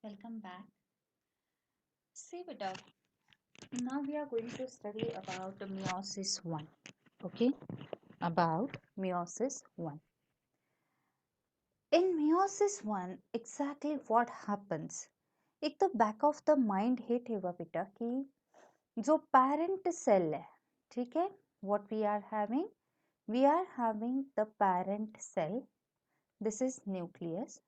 Welcome back. See, beta, now we are going to study about meiosis 1. Okay, about meiosis 1. In meiosis 1, exactly what happens? एक तो back of the mind हे ठेवा बेटा कि जो parent cell है, ठीक है, what we are having the parent cell. This is nucleus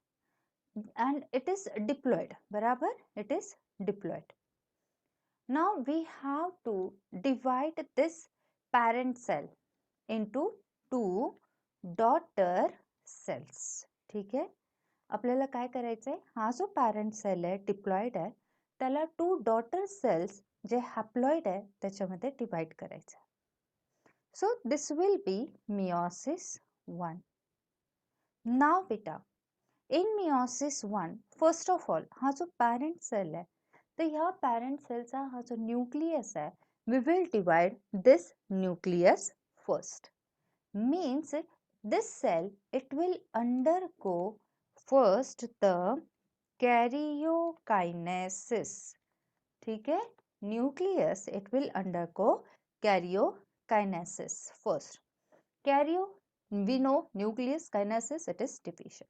and it is diploid. बराबर, it is diploid. Now we have to divide this parent cell into two daughter cells. ठीक आहे, आपल्याला काय करायचंय, हा जो पॅरेंट सेल आहे diploid आहे त्याला टू डॉटर सेल्स जे हॅप्लॉइड आहे त्याच्यामध्ये डिवाइड करायचं. So this will be meiosis 1. Now बेटा, in meiosis 1 first of all हा जो पॅरेंट सेल आहे तर ह्या पॅरेंट सेलचा हा जो न्यूक्लियस आहे, we will divide this nucleus first. Means this cell, it will undergo first the karyokinesis. ठीक है, nucleus it will undergo karyokinesis first. Karyo, we know nucleus, kinesis it is division.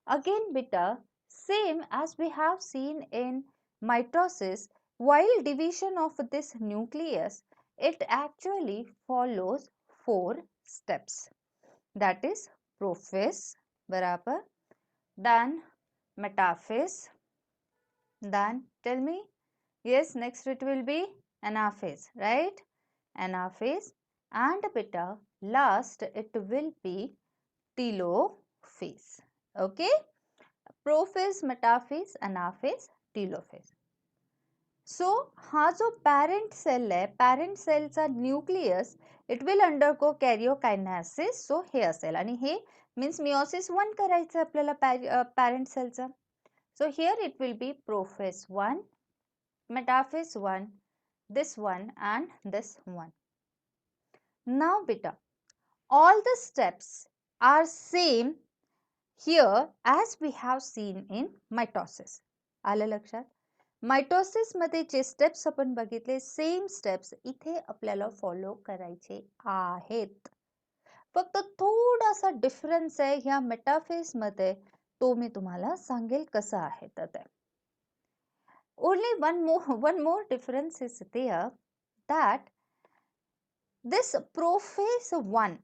Again beta, same as we have seen in mitosis, while division of this nucleus, it actually follows 4 steps. That is prophase, barabar, then metaphase, then tell me, yes, next it will be anaphase, right? Anaphase, and beta last it will be telophase. Okay, prophase, metaphase, anaphase, telophase. So हा जो parent cell आहे, parent सेलचा nucleus it will undergo karyokinesis. So हे असेल आणि हे means meiosis 1 करायचं आपल्याला पॅरेंट सेलचा. So here it will be prophase 1, metaphase 1, this one and this one. Now beta, all the steps are same here as we have seen in mitosis. आलं लक्षात? Mitosis मध्ये जे स्टेप्स आपण बघितले same steps इथे आपल्याला follow करायचे आहेत. फक्त थोडासा डिफरन्स आहे ह्या मेटाफेज मध्ये, तो मी तुम्हाला सांगेल कसा आहे तर ते. Only one more difference is there, that this prophase 1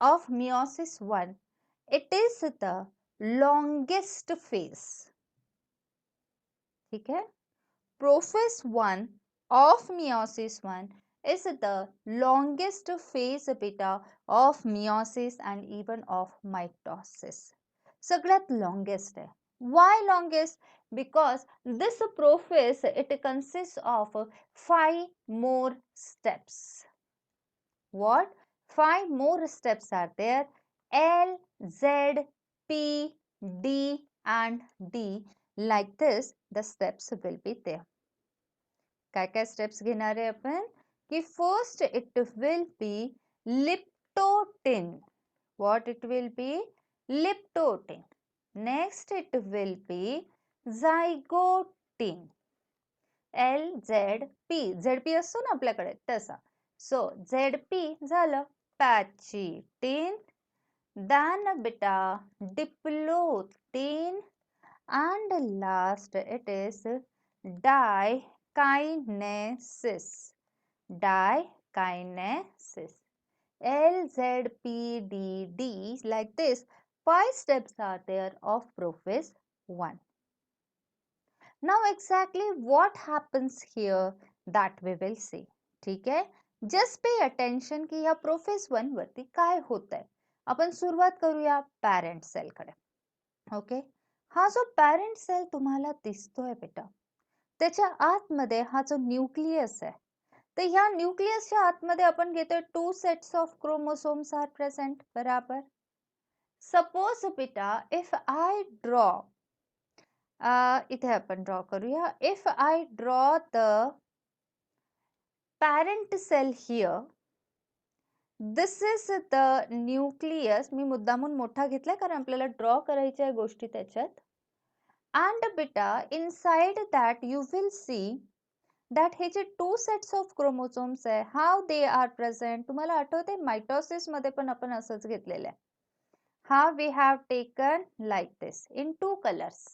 of meiosis 1, it is the longest phase. ठीक है, prophase 1 of meiosis 1 is the longest phase beta of meiosis and even of mitosis. सगळ्यात longest आहे. Why longest? Because this prophase it consists of 5 more steps. What? 5 more steps are there. L, Z, P, D and D. Like this the steps will be there. काय काय steps घेणार आहे आपण की first it will be liptotin. What it will be? Liptotin. Next it will be zygotin. L, Z, P. ZP असतो ना आपल्याकडे तसा. So ZP झालं pachytin. Then beta diplotin and last it is dikinesis. Dikinesis. L, Z, P, D, D. Like this 5 steps are there of prophase 1. Now exactly what happens here that we will see. ठीक है, just pay attention की ह्या prophase 1 वरती काय होत आहे. आपण सुरुवात करूया पॅरेंट सेल कडे. ओके, हा जो पॅरेंट सेल तुम्हाला दिसतोय बेटा, त्याच्या आतमध्ये हा जो न्यूक्लियस आहे, तर ह्या न्यूक्लियसच्या आतमध्ये आपण घेतोय 2 sets of chromosomes are present. बराबर. सपोज बेटा इफ आय ड्रॉ, इथे आपण ड्रॉ करूया. If I draw the parent cell here, this is the nucleus. मी मुद्दामून मोठा घेतलाय कारण आपल्याला ड्रॉ करायच्या गोष्टी त्याच्यात. and beta inside that you will see that हे जे टू सेट्स ऑफ क्रोमोझोम्स आहे हाउ दे आर प्रेझेंट तुम्हाला आठवते मायटोसिस मध्ये पण आपण असंच घेतलेलं आहे how we have taken like this in two colours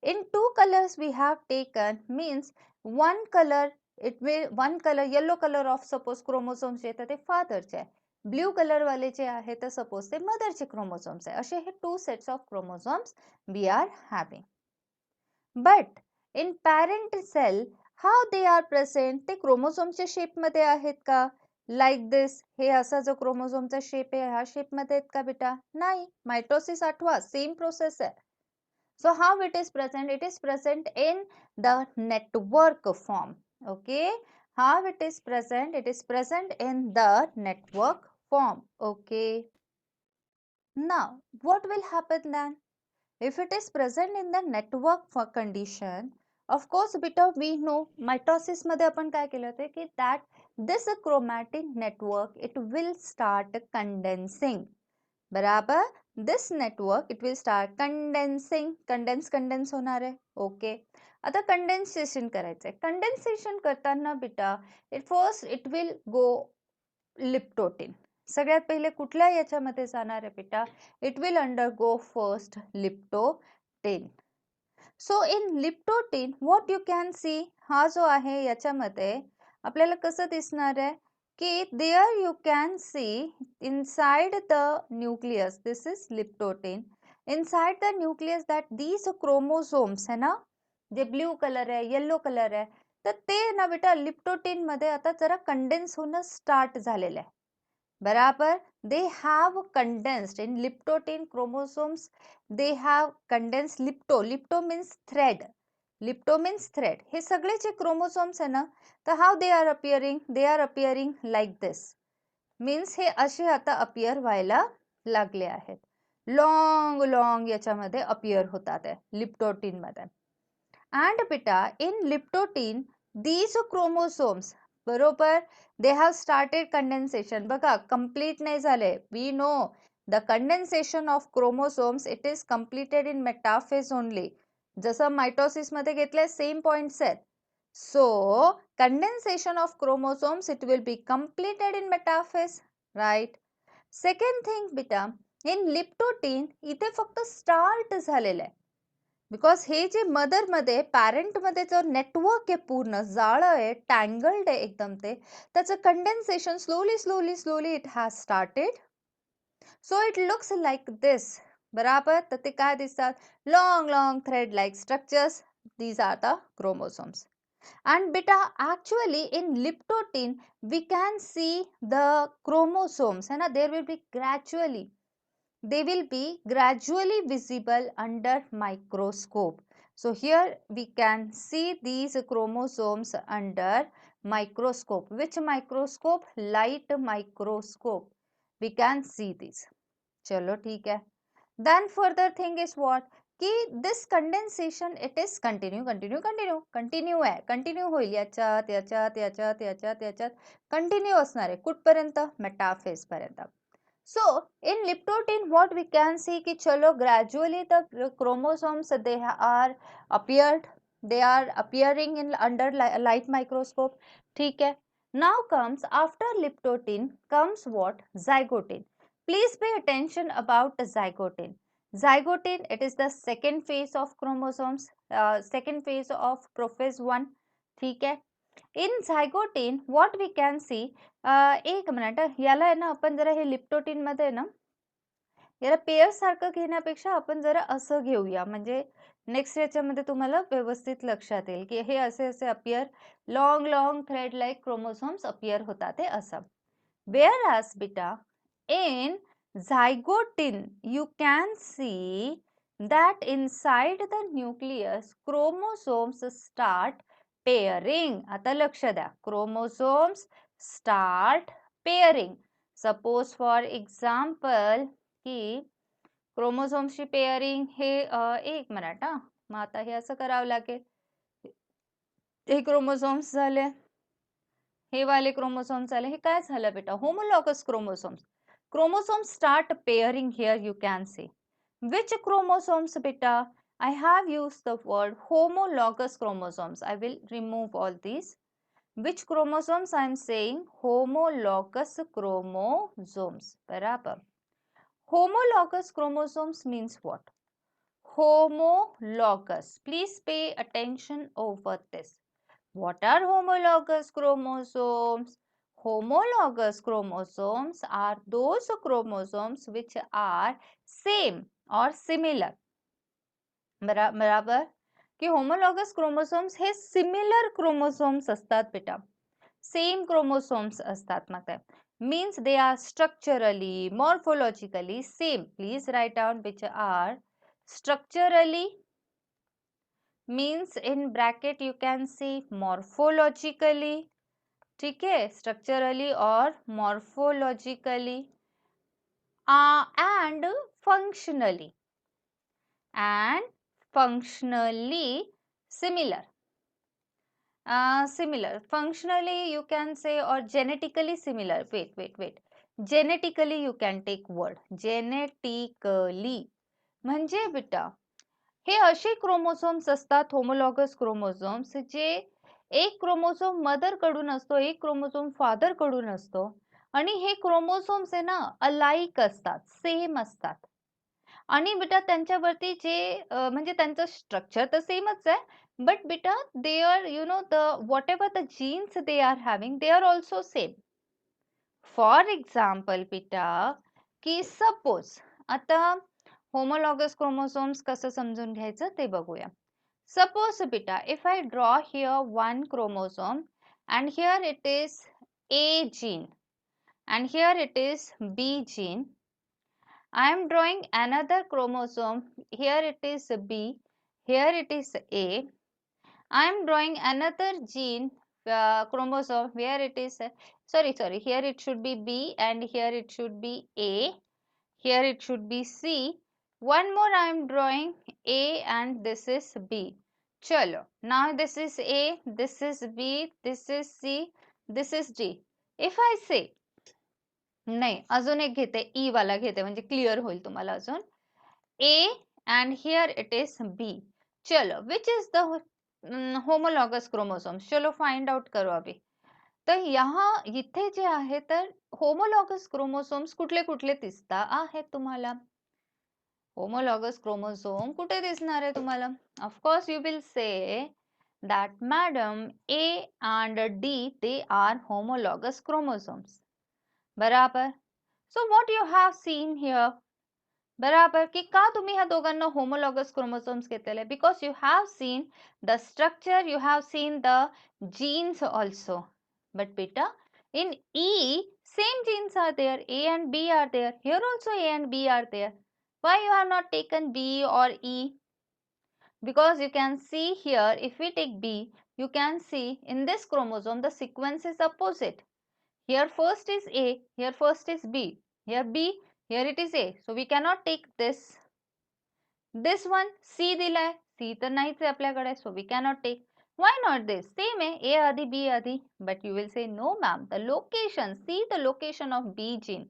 in two colors we have taken means one color it will one color yellow color of suppose chromosomes जे ते father चे blue color वाले जे आहे तर suppose ते mother चे chromosomes आहे असे हे two sets of chromosomes we are having but in parent cell how they are present ते chromosome च्या shape मध्ये आहेत का like this हे असा जो chromosome चा shape आहे ह्या shape मध्ये आहेत का बेटा नाही mitosis आठवा same process आहे So how it is present? It is present in the network form. Okay. How it is present? It is present in the network form. Okay. Now, what will happen then? If it is present in the network for condition, of course, beta we know mitosis मध्ये आपण काय केलं होतं की that this chromatin network it will start condensing. बराबर this network it will start condensing condense होणार आहे okay आता कंडेन्सेशन करायचंय कंडेन्सेशन करताना बेटा it will go लिप्टोटिन सगळ्यात पहिले कुठल्या याच्यामध्ये जाणार आहे बेटा it will undergo first लिप्टोटिन so in लिप्टोटिन what you can see हा जो आहे याच्यामध्ये आपल्याला कसं दिसणार आहे की there you can see inside the nucleus this is लिप्टोटिन inside the nucleus that these chromosomes है ना जे ब्ल्यू कलर आहे येलो कलर आहे तर ते ना बेटा लिप्टोटिन मध्ये आता जरा कंडेन्स होणं स्टार्ट झालेलं आहे बराबर they have condensed in liptotin chromosomes they have condensed lipto means thread हे सगळे जे chromosomes आहे ना तर how they are appearing like this means हे असे आता appear व्हायला लागले आहेत लॉंग याच्यामध्ये appear होतात आहे लिप्टोटिन मध्ये and beta in liptotin these chromosomes बरोबर they have started condensation बघा complete नाही झाले we know the condensation of chromosomes it is completed in metaphase only जसं mitosis मध्ये घेतले same points आहेत so condensation of chromosomes it will be completed in metaphase right second thing beta in liptotin इथे फक्त start झालेलं आहे because hey J mother मध्ये parent मध्ये जो नेटवर्क आहे पूर्ण जाळं आहे टँगल्ड आहे एकदम ते त्याचं condensation slowly it has started so it looks like this बराबर तर ते काय दिसतात long thread like structures these are the chromosomes and beta actually in liptotin we can see the chromosomes है ना there will be gradually they will be gradually visible under microscope so here we can see these chromosomes under microscope which microscope light microscope we can see these चलो ठीक है then further thing is what की this condensation it is continue आहे continue होईल याच्यात continue असणार आहे कुठपर्यंत मेटाफेज पर्यंत so in liptotin what we can see कि चलो gradually the chromosomes they are appearing in under light microscope ठीक है now comes after liptotin comes what zygotin please pay attention about zygotin zygotin it is the second phase of chromosomes second phase of prophase 1 ठीक है in zygotin what we can see एक minute याला आहे ना आपण जरा हे लिप्टोटिन मध्ये ना याला पेयर सारखं घेण्यापेक्षा आपण जरा असं घेऊया म्हणजे नेक्स्ट याच्यामध्ये तुम्हाला व्यवस्थित लक्षात येईल की हे असे असे appear long thread like chromosomes appear होतात ते असं whereas beta in zygotin you can see that inside the nucleus chromosomes start pairing आता लक्ष द्या chromosomes start pairing suppose for example की क्रोमोसोम्सची पेअरिंग हे एक मिनिट हा मग आता हे असं करावं लागेल हे क्रोमोसोम्स झाले हे वाले क्रोमोसोम्स झाले हे काय झालं बेटा homologous chromosomes start pairing here you can C which chromosomes beta I have used the word homologous chromosomes. I will remove all these. Which chromosomes I am saying? Homologous chromosomes. बराबर. Homologous chromosomes means what? Homologous. Please pay attention over this. What are homologous chromosomes? Homologous chromosomes are those chromosomes which are same or similar. बराबर की homologous chromosomes हे similar chromosomes असतात बेटा, same chromosomes असतात. मग ते means they are structurally, morphologically same. Please write down which are structurally, means in bracket you can see morphologically. ठीक है, structurally और morphologically and functionally similar. Similar. Functionally you can say or genetically similar. Wait. Genetically you can take word. Genetically. म्हणजे बेटा हे असे chromosomes असतात, homologous chromosomes, जे एक chromosome mother कडून असतो, एक क्रोमोसोम फादर कडून असतो आणि हे क्रोमोसोम्स आहे ना अलाइक असतात, सेम असतात. आणि बेटा त्यांच्यावरती जे म्हणजे त्यांचं स्ट्रक्चर तर सेमच आहे, बट बेटा they are the whatever the genes they are having they are also same. For example बेटा की सपोज आता होमोलॉगस क्रोमोसोम्स कसं समजून घ्यायचं ते बघूया. सपोज बेटा if I draw here one chromosome and here it is A gene and here it is B gene. I am drawing another chromosome. Here it is B, here it is A. I am drawing another gene chromosome where it is sorry, here it should be B and here it should be A. Here it should be C. One more I am drawing A and this is B. Chalo. Now this is A, this is B, this is C, this is D. If I say नाही अजून एक घेते, ई वाला घेते म्हणजे clear होईल तुम्हाला अजून. A and here it is B. चलो which is the homologous chromosomes? चलो फाइंड आउट करू अभी. तर यहाँ इथे जे आहे तर होमोलॉगस क्रोमोसोम्स कुठले कुठले दिसता आहेत तुम्हाला? होमोलॉगस क्रोमोसोम कुठे दिसणार आहे तुम्हाला? ऑफकोर्स यू विल से that madam A and D they are homologous chromosomes. बराबर. So what you have seen here? बराबर की का तुम्ही ह्या दोघांना होमोलॉगस क्रोमोसोम्स घेतलेले? Because you have seen the structure, you have seen the genes also. But बेटा in E same genes are there, A and B are there. Here also A and B are there. Why you have not taken B or E? Because you can see here, if we take B, you can see in this chromosome the sequence is opposite. Here first is A, here first is B, here B, here it is A. So we cannot take this. This one C दिलाय, C तर नाहीच आहे आपल्याकडे, so we cannot take. Why not this? Same है, A आधी B आधी. But you will say no ma'am, the location, see the location of B gene.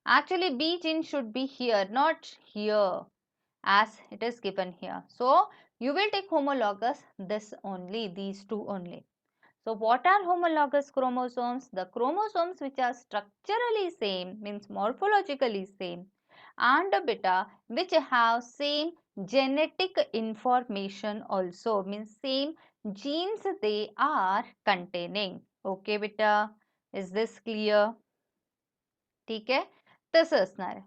Actually B gene should be here, not here as it is given here. So you will take homologous this only, these two only. So what are homologous chromosomes? The chromosomes which are structurally same, means morphologically same, and beta which have same genetic information also, means same genes they are containing. Okay beta, is this clear? ठीक आहे, तसं असणार आहे.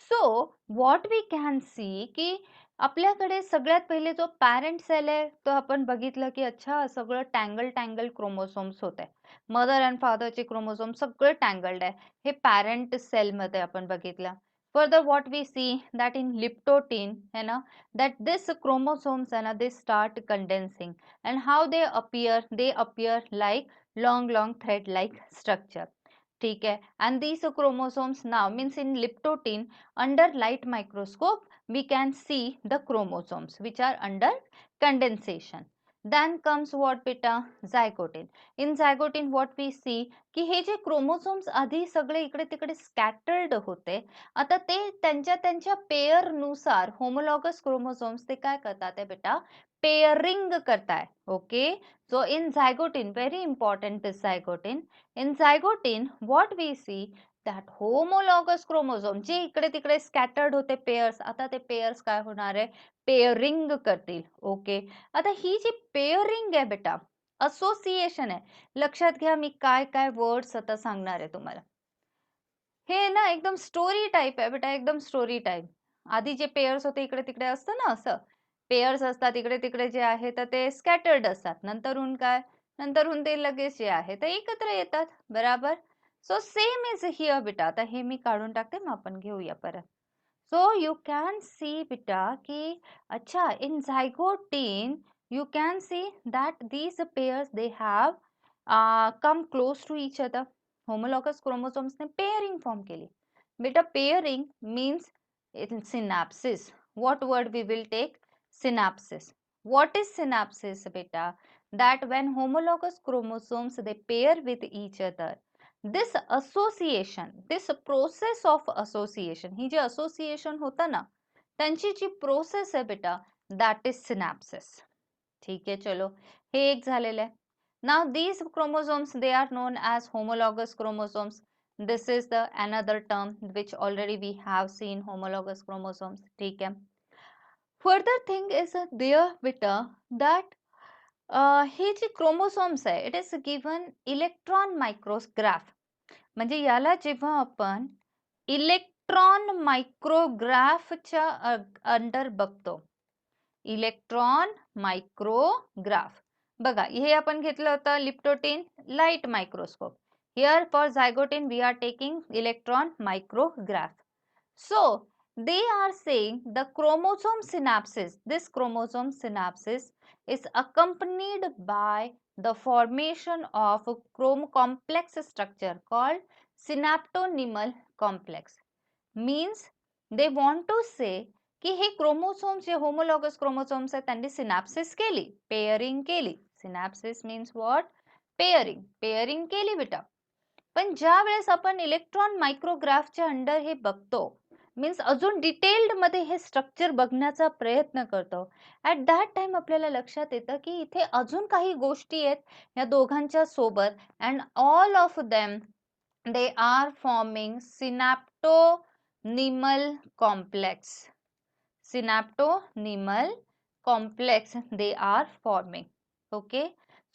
So what we can see की आपल्याकडे सगळ्यात पहिले जो पॅरेंट सेल आहे तो आपण बघितलं की अच्छा सगळं टँगल क्रोमोसोम्स होत आहे. मदर अँड फादरचे क्रोमोसोम सगळं टँगल्ड आहे, हे पॅरेंट सेलमध्ये आपण बघितलं. Further what we see that in liptotin है ना, that this chromosomes है ना, they start condensing and how they appear like long thread like structure. ठीक है, and these chromosomes now means in liptotin under light microscope we can see the chromosomes which are under condensation. Then comes what beta? Zygote. In zygote what we see की हे जे chromosomes आधी सगळे इकडे तिकडे scattered होते, आता ते त्यांच्या त्यांच्या पेअर नुसार होमोलॉगस क्रोमोझोम्स ते काय करतात आहे बेटा? पेअरिंग करताय. Okay, so in zygote, very important this zygote. In zygote what we see that homologous chromosome जे इकडे तिकडे स्कॅटर्ड होते पेयर्स, आता ते पेयर्स काय होणार आहे? पेअरिंग करतील. ओके, आता ही जी पेअरिंग आहे बेटा, असोसिएशन आहे. लक्षात घ्या, मी काय काय वर्ड्स आता सांगणार आहे तुम्हाला. हे ना एकदम स्टोरी टाइप आहे बेटा, एकदम स्टोरी टाइप. आधी जे पेयर्स होते इकडे तिकडे असतं ना, असं पेयर्स असतात इकडे तिकडे जे आहे तर ते स्कॅटर्ड असतात. नंतरहून काय? नंतरहून ते लगेच जे आहे तर एकत्र येतात. बराबर. सो सेम इज हिअर बेटा. आता हे मी काढून टाकते, मग आपण घेऊया परत. So you can see beta ki acha in zygote you can see that these pairs they have come close to each other. Homologous chromosomes ने pairing form केली. Beta pairing means in synapses. What word we will take? Synapses. What is synapses beta? That when homologous chromosomes they pair with each other, this association, this process of association, he J association होता ना, त्यांची जी process आहे बेटा, that is synapses. ठीक आहे, चलो हे एक झालेलं आहे. Now these chromosomes they are known as homologous chromosomes. This is the another term which already we have seen, homologous chromosomes. ठीक है. Further thing is there beta that हे जे क्रोमोसोम्स आहे, it is given electron micrograph. म्हणजे याला जेव्हा आपण electron मायक्रोग्राफच्या अंडर बघतो, इलेक्ट्रॉन मायक्रोग्राफ बघा, हे आपण घेतलं होतं leptotene light microscope. Here for zygotene we are taking electron micrograph. So they are saying the chromosome synapses, this chromosome synapses is accompanied by the formation of a complex structure called synaptonymal complex. Means they want to say की हे chromosomes जे homologous chromosomes आहेत त्यांनी सिनॅप्सिस केली, pairing केली. सिनॅप्सिस means what? Pairing. Pairing केली बेटा. पण ज्या वेळेस आपण इलेक्ट्रॉन मायक्रोग्राफच्या अंडर हे बघतो, मीन्स अजून डिटेल्ड मध्ये हे स्ट्रक्चर बघण्याचा प्रयत्न करतो, ॲट दॅट टाइम आपल्याला लक्षात येतं की इथे अजून काही गोष्टी आहेत या दोघांच्या सोबत, and all of them they are forming synaptonemal complex. Synaptonemal complex they are forming. Okay,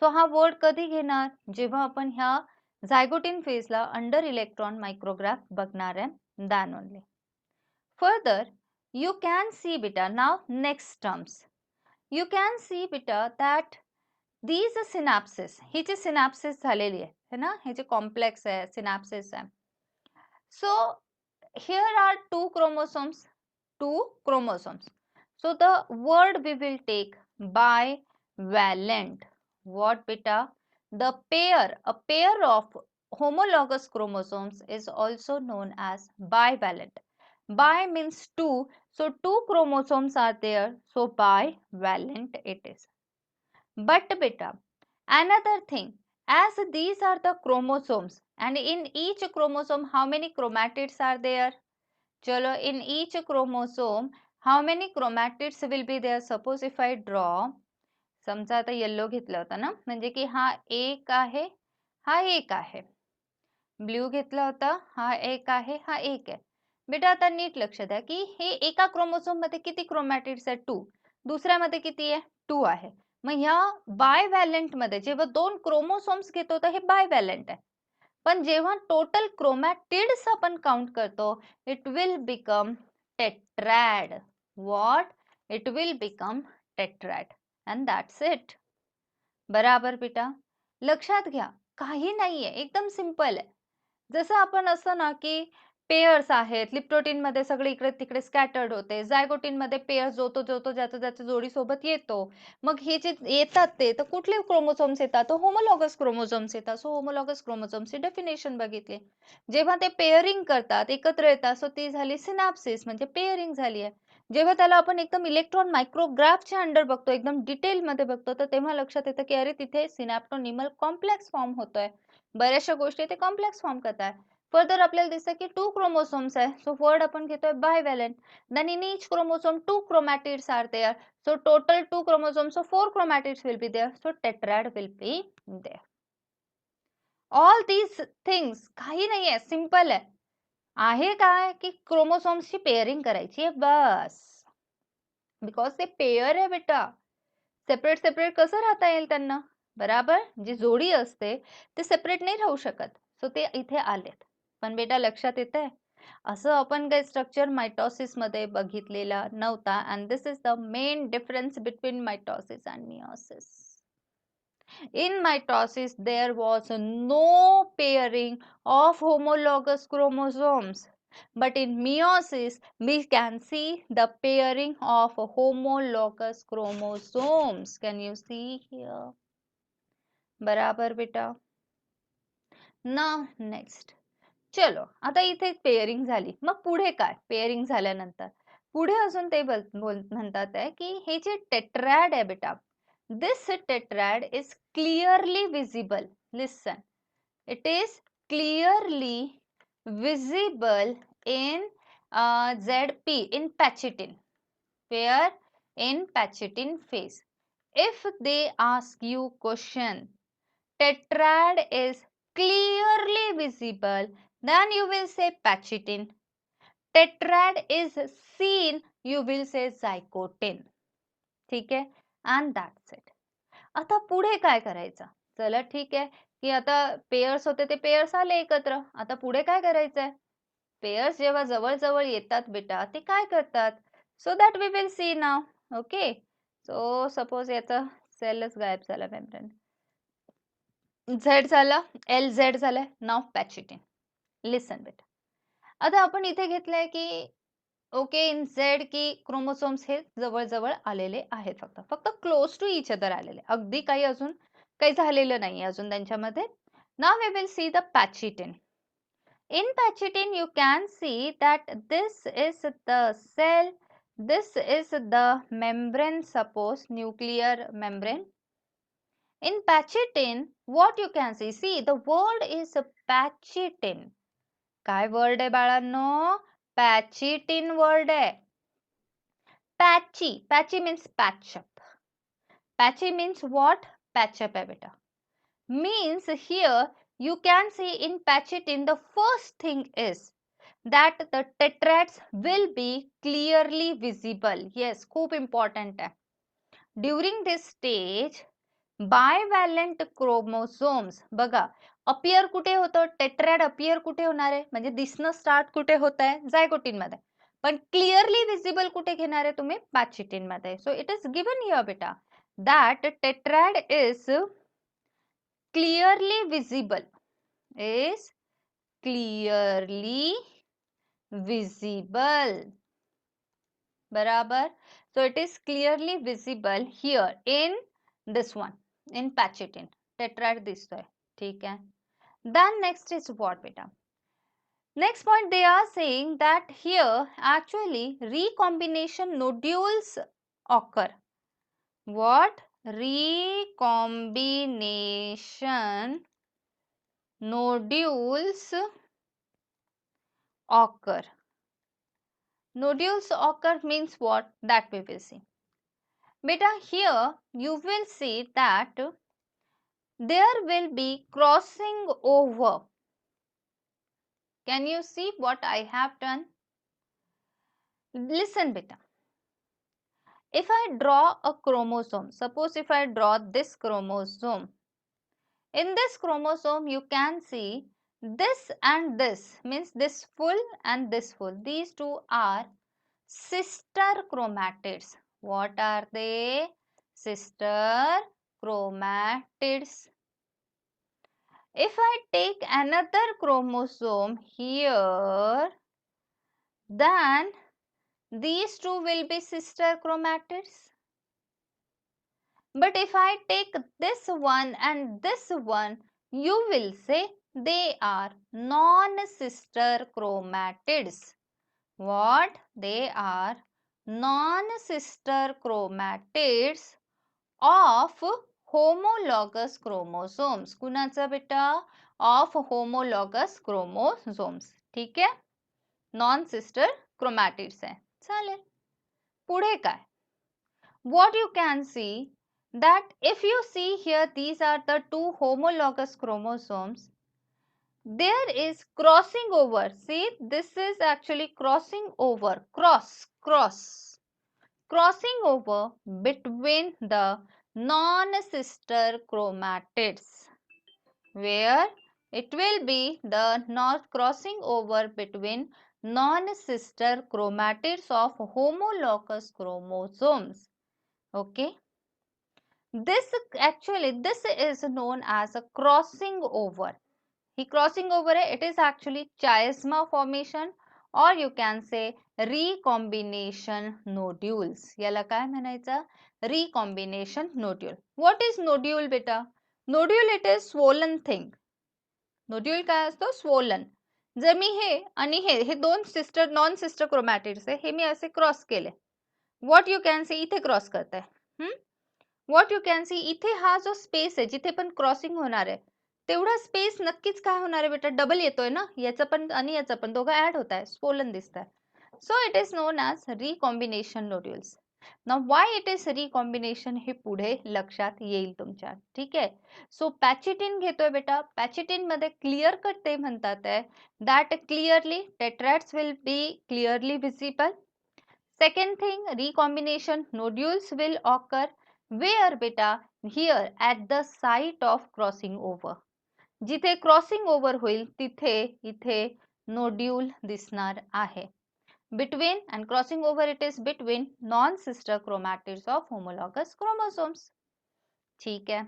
so हा वर्ड कधी घेणार? जेव्हा आपण ह्या झायगोटिन फेजला अंडर इलेक्ट्रॉन मायक्रोग्राफ बघणार आहे, then only. Further, you can see beta, now next terms. You can see beta that these synapses, ही जी synapses झालेली आहे ना, हे जे complex आहे, synapses आहे. So here are two chromosomes. So the word we will take bivalent. What beta? The pair, a pair of homologous chromosomes is also known as bivalent. Bi means two, so two chromosomes are there, so bivalent it is. But beta, another thing, as these are the chromosomes and in each chromosome how many chromatids are there? Chalo, in each chromosome how many chromatids will be there? Suppose if I draw, समजा आता yellow घेतला होता ना, म्हणजे की हा एक आहे, हा एक आहे. ब्ल्यू घेतला होता, हा एक आहे, हा एक आहे. बेटा आता नीट लक्ष द्या की हे एका क्रोमोसोम मध्ये किती क्रोमॅटिड्स आहेत? 2. दुसऱ्यामध्ये किती आहे? 2 आहे. मग ह्या बायव्हॅलेंट मध्ये जेव्हा दोन क्रोमोसोम्स घेतो तर हे बायव्हॅलेंट आहे. पण जेव्हा टोटल क्रोमॅटिड्स आपण काउंट करतो, it will become tetrad. What? It will become tetrad. And that's it. बराबर बेटा? लक्षात घ्या, काही नाहीये, एकदम सिंपल आहे. जसं आपण असं ना की पेयर्स आहेत, लिप्टोटिन मध्ये सगळे इकडे तिकडे स्कॅटर्ड होते, झायगोटिन मध्ये पेयर्स जो तो ज्याच्या जोडी सोबत येतो. मग हे जे येतात ते तर कुठले क्रोमोसोम्स येतात? होमोलॉगस क्रोमोसोम्स येतात. सो होमोलॉगस क्रोमोसोम्सची डेफिनेशन बघितली. जेव्हा ते पेअरिंग करतात, एकत्र येतात, सो ती झाली सिनॅप्सिस, म्हणजे पेअरिंग झाली आहे. जेव्हा त्याला आपण एकदम इलेक्ट्रॉन मायक्रोग्राफच्या अंडर बघतो, एकदम डिटेलमध्ये बघतो, तर तेव्हा लक्षात येतं की अरे तिथे सिनॅप्टोनिमल कॉम्प्लेक्स फॉर्म होतोय. बऱ्याचशा गोष्टी ते कॉम्प्लेक्स फॉर्म करताय. फर्दर आपल्याला दिसतं की 2 क्रोमोसोम्स आहे. सो वर्ड आपण घेतोय बायव्हॅलेंट. Then in each chromosome 2 chromatids are there. So total 2 chromosomes, so 4 chromatids will be there. So tetrad will be there. All these things काही नाहीये, सिंपल आहे काय की क्रोमोसोम्सची पेअरिंग करायची आहे बस. बिकॉज ते पेअर आहे बेटा. सेपरेट सेपरेट कसं राहता येईल त्यांना, बराबर. जी जोडी असते ते सेपरेट नाही राहू शकत. सो ते इथे आलेत. पण बेटा लक्षात येतंय, असं आपण काही स्ट्रक्चर मायटॉसिस मध्ये बघितलेला नव्हता. And this is the main difference between mitosis and meiosis. In mitosis, there was no pairing of homologous chromosomes. But in meiosis, we can see the pairing of homologous chromosomes. Can you see here? बराबर बेटा. Now next. चलो, आता इथे pairing झाली. मग पुढे काय? Pairing झाल्यानंतर पुढे अजून ते म्हणतात आहे की हे जे टेट्रॅड आहे बेटा, this tetrad is clearly visible. Listen, it is clearly visible in ZP, in Pachitin. Where? In Pachitin phase. If they ask you question, tetrad is clearly visible, then you will say Pachitin. Tetrad is seen, you will say Zygotin. ठीक आहे? And that's it. आता पुढे काय करायचं? चला ठीक आहे की आता पेयर्स होते ते पेयर्स आले एकत्र. आता पुढे काय करायचंय? पेयर्स जेव्हा जवळ जवळ येतात बेटा, ते काय करतात? So that we will see now. Okay, so suppose याचा सेलच गायब झाला, मेम्ब्रेन झेड झाला, एल झेड झालाय. नाव पॅचिटिन. लिसन बेटा, आता आपण इथे घेतलंय की ओके इन झेड की क्रोमोसोम्स हे जवळ आलेले आहेत. फक्त फक्त क्लोज टू इच अदर आलेले, अगदी काही अजून काही झालेलं नाही अजून त्यांच्यामध्ये. Now we will see the pachytene. In Pachitin, you can see that this is the cell, this is the membrane, suppose nuclear membrane. In Pachitin, what you can see the word is Pachitin. काय word आहे बाळांनो? पॅचिटिन word आहे. Patchy means patch up. Patchy means what? Patch up है बेटा. Means here you can see in Pachitin the first thing is that the tetrads will be clearly visible. Yes, खूप important है. During this stage bivalent chromosomes बघा appear कुठे होतं? टेट्रॅड appear कुठे होणार आहे? म्हणजे दिसणं स्टार्ट कुठे होत आहे? झायगोटिन मध्ये. पण क्लिअरली विजिबल कुठे घेणार आहे तुम्ही? पॅचिटिन मध्ये. सो इट इज गिवन हियर बेटा that tetrad is clearly visible, is clearly visible. बराबर. So it is clearly visible here in this one, in Pachitin. Tetrad दिसतोय. ठीक है. Then next is what beta? Next point, they are saying that here actually recombination nodules occur. What? Recombination nodules occur. Nodules occur means what? That we will see. Beta, here you will see that there will be crossing over. Can you see what I have done? Listen beta. If I draw a chromosome, suppose if I draw this chromosome, in this chromosome you can see this and this, means this full and this full. These two are sister chromatids. What are they? Sister chromatids. If I take another chromosome here, then these two will be sister chromatids. But if I take this one and this one, you will say they are non-sister chromatids. What? They are non-sister chromatids of homologous chromosomes. कुणाचं बेटा? Of homologous chromosomes. ठीक आहे, non sister chromatids आहे. चालेल, पुढे काय? What you can see that if you see here, these are the two homologous chromosomes. There is crossing over. See, this is actually crossing over. Crossing over between the non-sister chromatids, where it will be the not crossing over between non-sister chromatids of homologous chromosomes. Okay, this is known as a crossing over. He crossing over, it is actually chiasma formation, or you can say recombination nodules. याला काय म्हणायचं? Recombination nodule. What is nodule बेटा? Nodule, it is swollen thing. Nodule काय असतो? Swollen. जर मी हे आणि हे दोन sister non sister chromatids आहे, हे मी असे क्रॉस केले. What you can see, इथे क्रॉस करताय. What you can see, इथे हा जो स्पेस आहे, जिथे पण क्रॉसिंग होणार आहे, तेवढा स्पेस नक्कीच काय होणार आहे बेटा? डबल येतोय ना, याचं पण आणि याचं पण, दोघं ऍड होत आहे, स्वोलन दिसत आहे. So it is known as recombination nodules. Now why it is recombination हे पुढे लक्षात येईल तुमच्या. ठीक आहे, सो पॅचिटिन घेतोय बेटा. पॅचिटिन मध्ये क्लिअर कट ते म्हणतात आहे that clearly tetrads will be clearly visible. Second thing, recombination nodules will occur where beta? Here at the site of crossing over. जिथे क्रॉसिंग ओव्हर होईल तिथे इथे नोड्यूल दिसणार आहे. Between and crossing over, it is between non-sister chromatids of homologous chromosomes. ठीक है.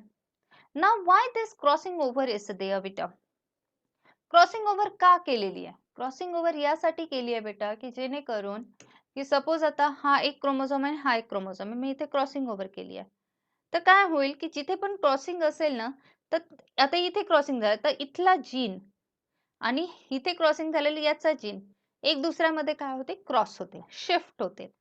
Now why this crossing over is there बेटा? Crossing over का केलेली आहे? क्रॉसिंग ओव्हर यासाठी केली आहे बेटा की जेणेकरून की सपोज आता हा एक क्रोमोझोम आहे, हा एक क्रोमोझोम आहे, मी इथे क्रॉसिंग ओव्हर केली आहे, तर काय होईल की जिथे पण क्रॉसिंग असेल ना, तर आता इथे क्रॉसिंग झालं तर इथला जीन आणि इथे क्रॉसिंग झालेली याचा जीन एक दुसऱ्यामध्ये काय होते? क्रॉस होते, शिफ्ट होते.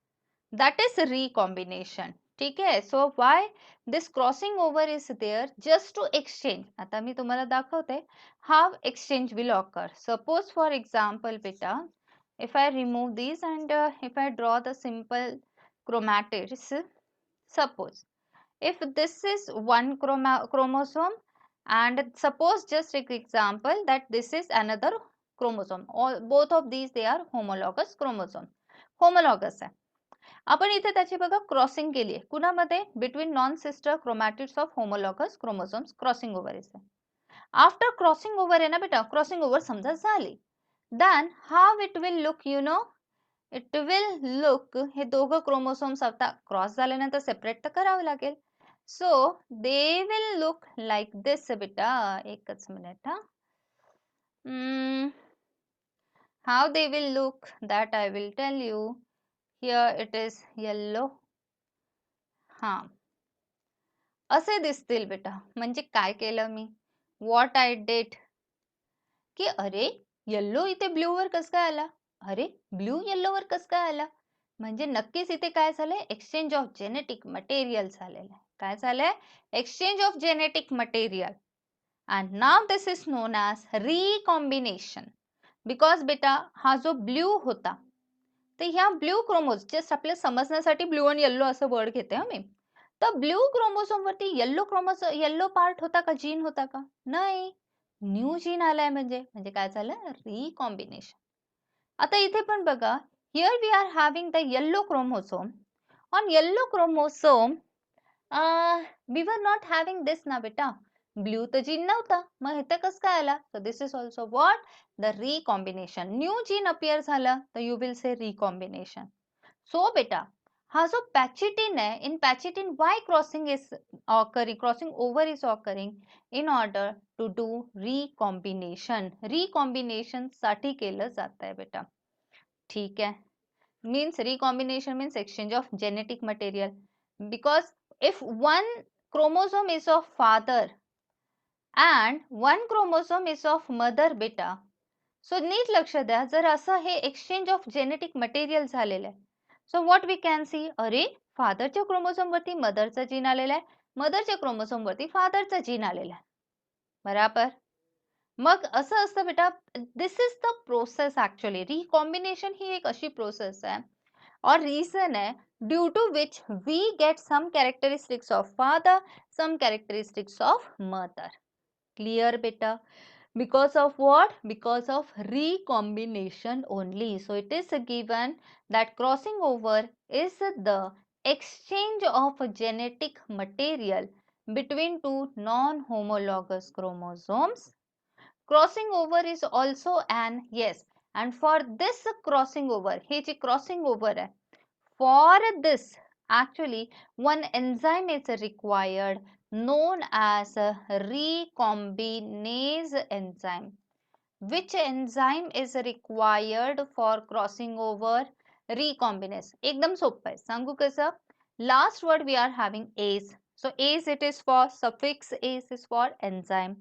That is recombination. ठीक आहे, so why this crossing over is there? Just to exchange. आता मी तुम्हाला दाखवते how exchange will occur. Suppose for example बेटा, if I remove these and if I draw the simple chromatids, suppose if this is one chromosome and suppose just take example that this is another chromosome, all both of these they are homologous chromosome. homologous आहे. आपण इथे त्याची बघा crossing केली आहे कुणामध्ये? Between non sister chromatids of homologous chromosomes. Crossing over is. After crossing over आहे ना बेटा, क्रॉसिंग ओव्हर समजा झाली, then how it will look, you know? It will look, हे दोघं क्रोमोसोम्स आता क्रॉस झाल्यानंतर सेपरेट तर करावं लागेल. सो they will look like this बेटा. एकच मिनिट हा. How they will look that I will tell you. Here it is yellow. हा, असे दिसतील बेटा. म्हणजे काय केलं मी? What I did की अरे येल्लो इथे ब्ल्यू वर कस काय आला? अरे ब्ल्यू येल्लो वर कस काय आला? म्हणजे नक्कीच इथे काय झालंय? एक्सचेंज ऑफ जेनेटिक मटेरियल झालेलं आहे. काय झालंय? Exchange of genetic material. And now this is known as recombination. Because बेटा हा जो ब्ल्यू होता, तर ह्या ब्ल्यू क्रोमोज, जस्ट आपल्या समजण्यासाठी ब्ल्यू आणि येल्लो असं वर्ड घेते मी. तर ब्ल्यू क्रोमोसोम वरती येल्लो पार्ट होता का? जीन होता का? नाही, न्यू जीन आलाय. म्हणजे काय झालं? रिकॉम्बिनेशन. आता इथे पण बघा, here we are having the yellow chromosome. On yellow chromosome we were not having this ना बेटा. ब्ल्यू तर जीन नव्हता, मग इथे कसं काय आला? So this is also what? The recombination. New gene appear झालं तर you will say recombination. So बेटा हा जो पॅचिटिन आहे, in pachytene why crossing is occurring, crossing over is occurring in order to do recombination. Recombination साठी केलं जात आहे बेटा. ठीक आहे, means recombination means exchange of genetic material. Because if one chromosome is of father and one chromosome is of mother बेटा, सो नीट लक्ष द्या, जर असं हे एक्सचेंज ऑफ जेनेटिक मटेरियल झालेलं आहे so what we can see, अरे फादरच्या क्रोमोझोम वरती मदरचा जीन आलेला आहे, मदरच्या क्रोमोझोम वरती फादरचा जीन आलेला आहे. बराबर. मग असं असतं बेटा, this is the process actually. Recombination ही एक अशी प्रोसेस आहे और रीजन है due to which we get some characteristics of father, some characteristics of mother. Clear बेटा? Because of what? Because of recombination only. So it is given that crossing over is the exchange of genetic material between two non-homologous chromosomes. Crossing over is also an, yes, and for this crossing over, हे जे crossing over है, for this actually one enzyme is required known as recombinase enzyme. Which enzyme is required for crossing over? Recombinase. एकदम सोपं आहे. सांगू कसं? Last word we are having ase. So ase, it is for suffix ase is for enzyme.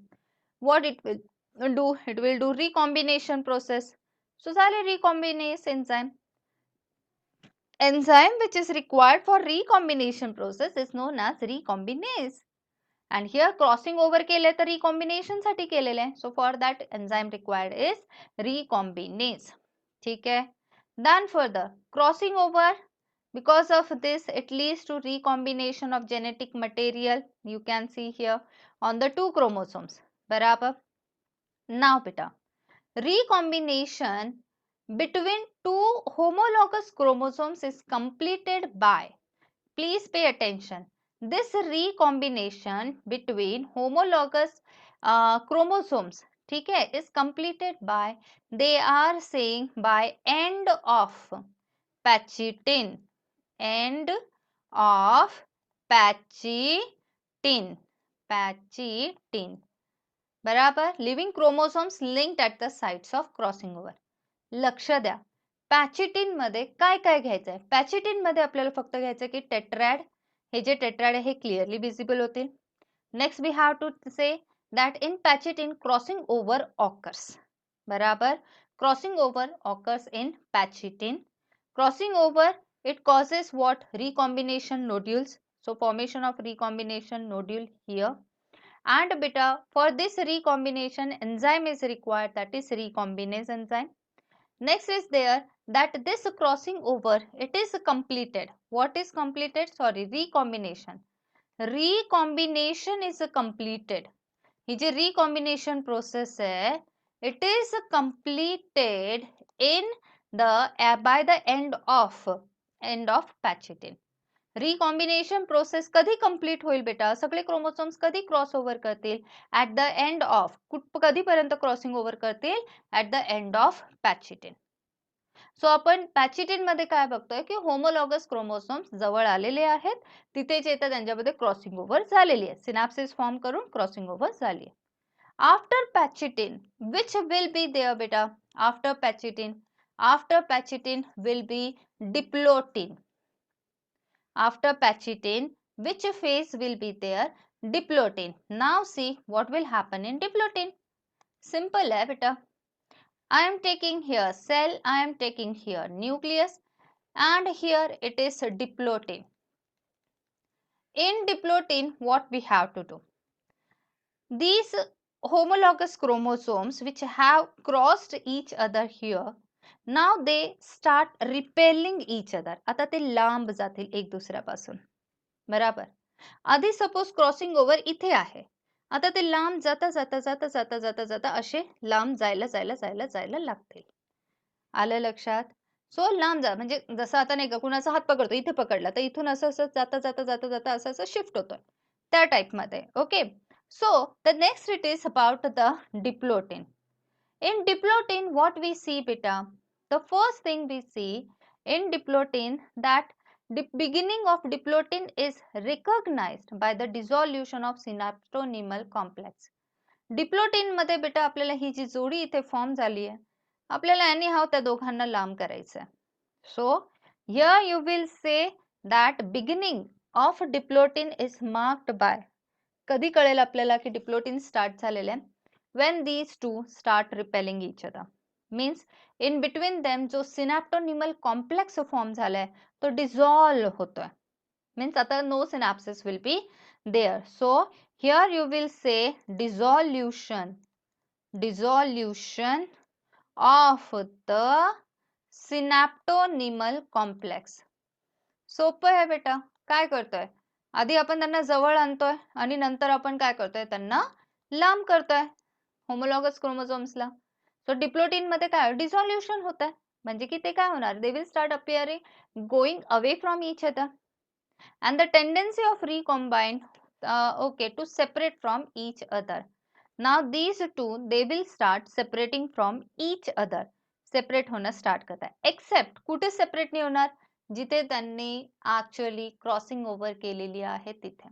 What it will do? It will do recombination process. So झाले recombinase enzyme. Enzyme which is required for recombination process is known as recombinase. And here crossing over केले तर recombination साठी केलेले आहे. So for that enzyme required is recombinase. ठीक है. Then further crossing over, because of this it leads to recombination of genetic material. You can see here on the two chromosomes. बराबर. Now beta, recombination between two homologous chromosomes is completed by, please pay attention, this recombination between homologous chromosomes, ठीक है, is completed by, they are saying by end of Pachitin, end of Pachitin, Pachitin. बराबर. Living chromosomes linked at the sites of crossing over. लक्ष द्या, पॅचिटिन मध्ये काय काय घ्यायचं आहे? पॅचिटिन मध्ये आपल्याला फक्त घ्यायचं की टेट्रॅड. हे जे टेट्रॅड आहे हे क्लिअरली विजिबल होतील. Next we have to say that in pachytene crossing over occurs. बराबर. Crossing over occurs in pachytene. Crossing over it causes what? Recombination nodules. So formation of recombination nodule here. And beta, for this recombination enzyme is required, that is recombinase enzyme. Next is there that this crossing over, it is completed. What is completed? Sorry, recombination. Recombination is completed. ये जो recombination process है, it is completed in the by the end of Pachitin. Recombination process कधी complete होईल बेटा? सगळे chromosomes कधी cross over करतील? At the end of, कधीपर्यंत क्रॉसिंग ओव्हर करतील? At the end of pachytene. So आपण पॅचिटिन मध्ये काय बघतोय की होमोलॉगस क्रोमोसोम्स जवळ आलेले आहेत, तिथे जे येतं त्यांच्यामध्ये क्रॉसिंग ओव्हर झालेली आहे, सिनॅप्सिस फॉर्म करून क्रॉसिंग ओव्हर झाली आहे. After pachytene which will be there बेटा? After pachytene will be diplotene. After Pachitin, which phase will be there? Diplotin. Now see what will happen in diplotin. Simple hai beta. I am taking here cell, I am taking here nucleus, and here it is diplotin. In diplotin, what we have to do? These homologous chromosomes which have crossed each other here, now they start repelling each other. आता ते लांब जातील एक दुसऱ्यापासून. बराबर. आधी suppose crossing over इथे आहे, आता ते लांब जाता जाता जाता जाता जाता जाता असे लांब जायला जायला जायला जायला लागतील. आलं लक्षात? सो लांब जा, म्हणजे जसं आता नाही का कुणाचा हात पकडतो, इथे पकडला तर इथून असं असं जाता जाता जाता जाता असं असं शिफ्ट होतोय, त्या टाइप मध्ये. Okay. So the next it is about the diplotin. In diplotin, what we see beta? The first thing we see in diplotin that the beginning of diplotin is recognized by the dissolution of synaptonemal complex. Diplotin मध्ये बेटा आपल्याला ही जी जोडी इथे form झाली आहे, आपल्याला एनीहाव त्या दोघांना लांब करायचं आहे. So here you will say that beginning of diplotin is marked by, कधी कळेल आपल्याला की डिप्लोटिन स्टार्ट झालेले आहे? When these two start repelling each other. Means in between them जो सिनॅप्टोनिमल कॉम्प्लेक्स फॉर्म झालाय तो डिझॉल्व होतोय. मीन्स आता no synapsis will be there. So here you will say dissolution of the synaptonymal complex. सोपं आहे बेटा. काय करतोय, आधी आपण त्यांना जवळ आणतोय आणि नंतर आपण काय करतोय, त्यांना लांब करतोय होमोलॉगस क्रोमोझोम्सला. सो डिप्लोटिन मध्ये काय डिसॉल्युशन होत आहे, म्हणजे की ते काय होणार, they will start appearing going away from each other and the tendency of recombine to separate from each other. Now these two they will start separating from each other. Separate होणं स्टार्ट करतात. Accept कुठे separate नाही होणार, जिथे त्यांनी actually crossing over केलेली आहे तिथे.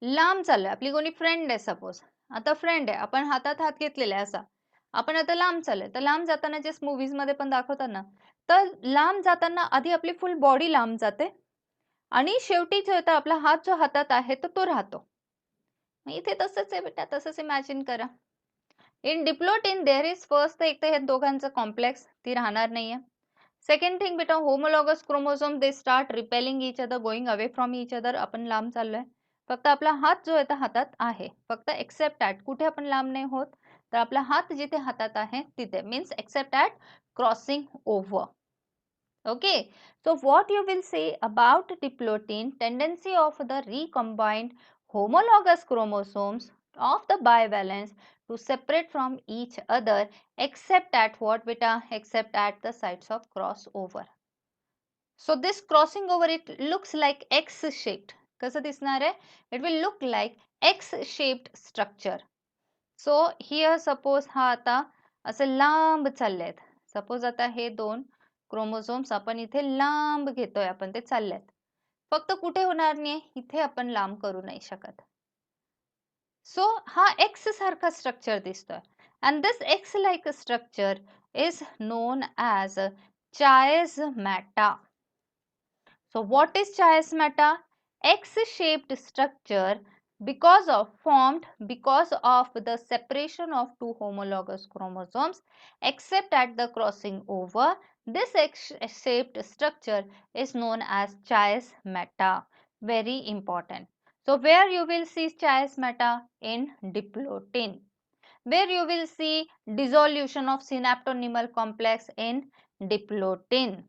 लांब चाललोय, आपली कोणी फ्रेंड आहे सपोज, आता फ्रेंड आहे, आपण हातात हात घेतलेला आहे असा, आपण आता लांब चाललोय. तर लांब जाताना जे मूवीज मध्ये पण दाखवतात ना, तर लांब जाताना आधी आपली फुल बॉडी लांब जाते आणि शेवटी जो होता आपला हात जो हातात आहे तर तो राहतो. इथे तसंच आहे बेटा, तसंच इमॅजिन करा. इन डिप्लोटिन देअर इज फर्स्ट, एक तर हे दोघांचं कॉम्प्लेक्स ती राहणार नाहीये. सेकंड थिंग बेटा, homologous chromosome they start repelling each other, going away from each other. आपण लांब चाललोय, फक्त आपला हात जो आहे हातात आहे, फक्त एक्सेप्ट ॲट कुठे आपण लांब नाही होत, तर आपला हात जिथे हातात आहे तिथे, means except at crossing over. Okay, so what you will say about diplotin, tendency of the recombined homologous chromosomes of the bivalents to separate from each other except at what beta, except at the sites of crossover. So this crossing over, it looks like X shaped. कसं दिसणार आहे, it will look like X shaped structure. So here suppose हा आता असं लांब चाललेत, suppose आता हे दोन क्रोमोझोम्स आपण इथे लांब घेतोय, आपण ते चाललेत, फक्त कुठे होणार नाही, इथे आपण लांब करू नाही शकत. सो हा एक्स सारखा स्ट्रक्चर दिसतोय, and this X like structure is known as chiasmata. So what is chiasmata? X-shaped structure formed because of the separation of two homologous chromosomes except at the crossing over. This X-shaped structure is known as chiasmata. Very important. So where you will see chiasmata? In diplotin. Where you will see dissolution of synaptonymal complex? In diplotin.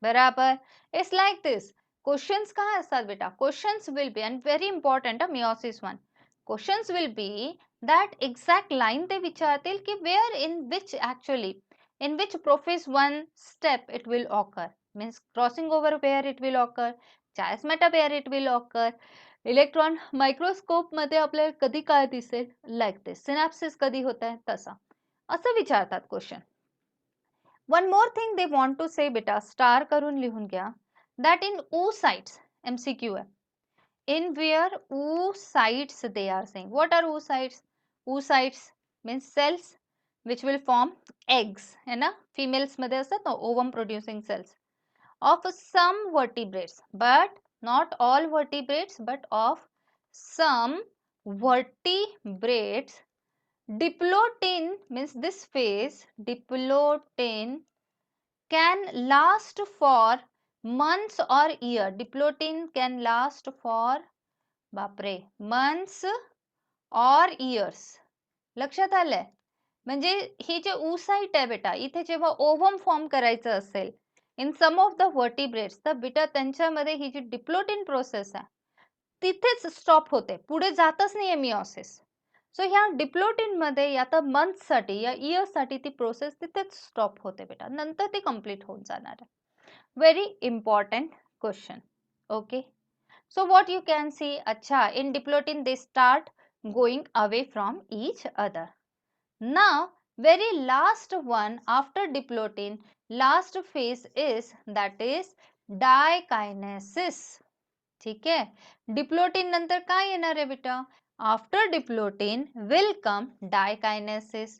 बराबर. It's like this. Questions काय असतात बेटा? Questions will be, and very important meiosis one. Questions will be that exact line ते विचारतील की where, in which actually, in which prophase one step it will occur. Means crossing over where it will occur, chiasmata where it will occur, electron microscope मध्ये आपल्याला कधी काय दिसेल, like this, सिनॅप्सिस कधी होत आहे तसा, असं विचारतात question. One more thing they want to say beta, star करून लिहून घ्या, that in oocytes, MCQ है, in where oocytes they are saying. What are oocytes? Oocytes means cells which will form eggs, है ना, females मध्ये असतात ना ovum producing cells of some vertebrates, but not all vertebrates, but of some vertebrates. Diplotin means this phase, diplotin can last for months or year. Diplotin can last for बापरे months or years. लक्षात आलंय, म्हणजे ही जे oocyte आहे बेटा, इथे जेव्हा ovum form करायचं असेल इन सम ऑफ द वर्टिब्रेट्स, तर बेटा त्यांच्यामध्ये ही जी डिप्लोटिन प्रोसेस आहे तिथेच स्टॉप होते, पुढे जातच नाहीये मिओसिस. सो ह्या डिप्लोटिन मध्ये या तर मंथ साठी या इयर साठी ती प्रोसेस तिथेच स्टॉप होते बेटा, नंतर ती कंप्लीट होऊन जाणार आहे. Very important question. Okay, so what you can see, अच्छा, in diplotene they start going away from each other. Now very last one after diplotin, last phase is, that is dikinesis. ठीक है, diplotene नंतर काय येणार आहे बेटा, after diplotene will come dikinesis.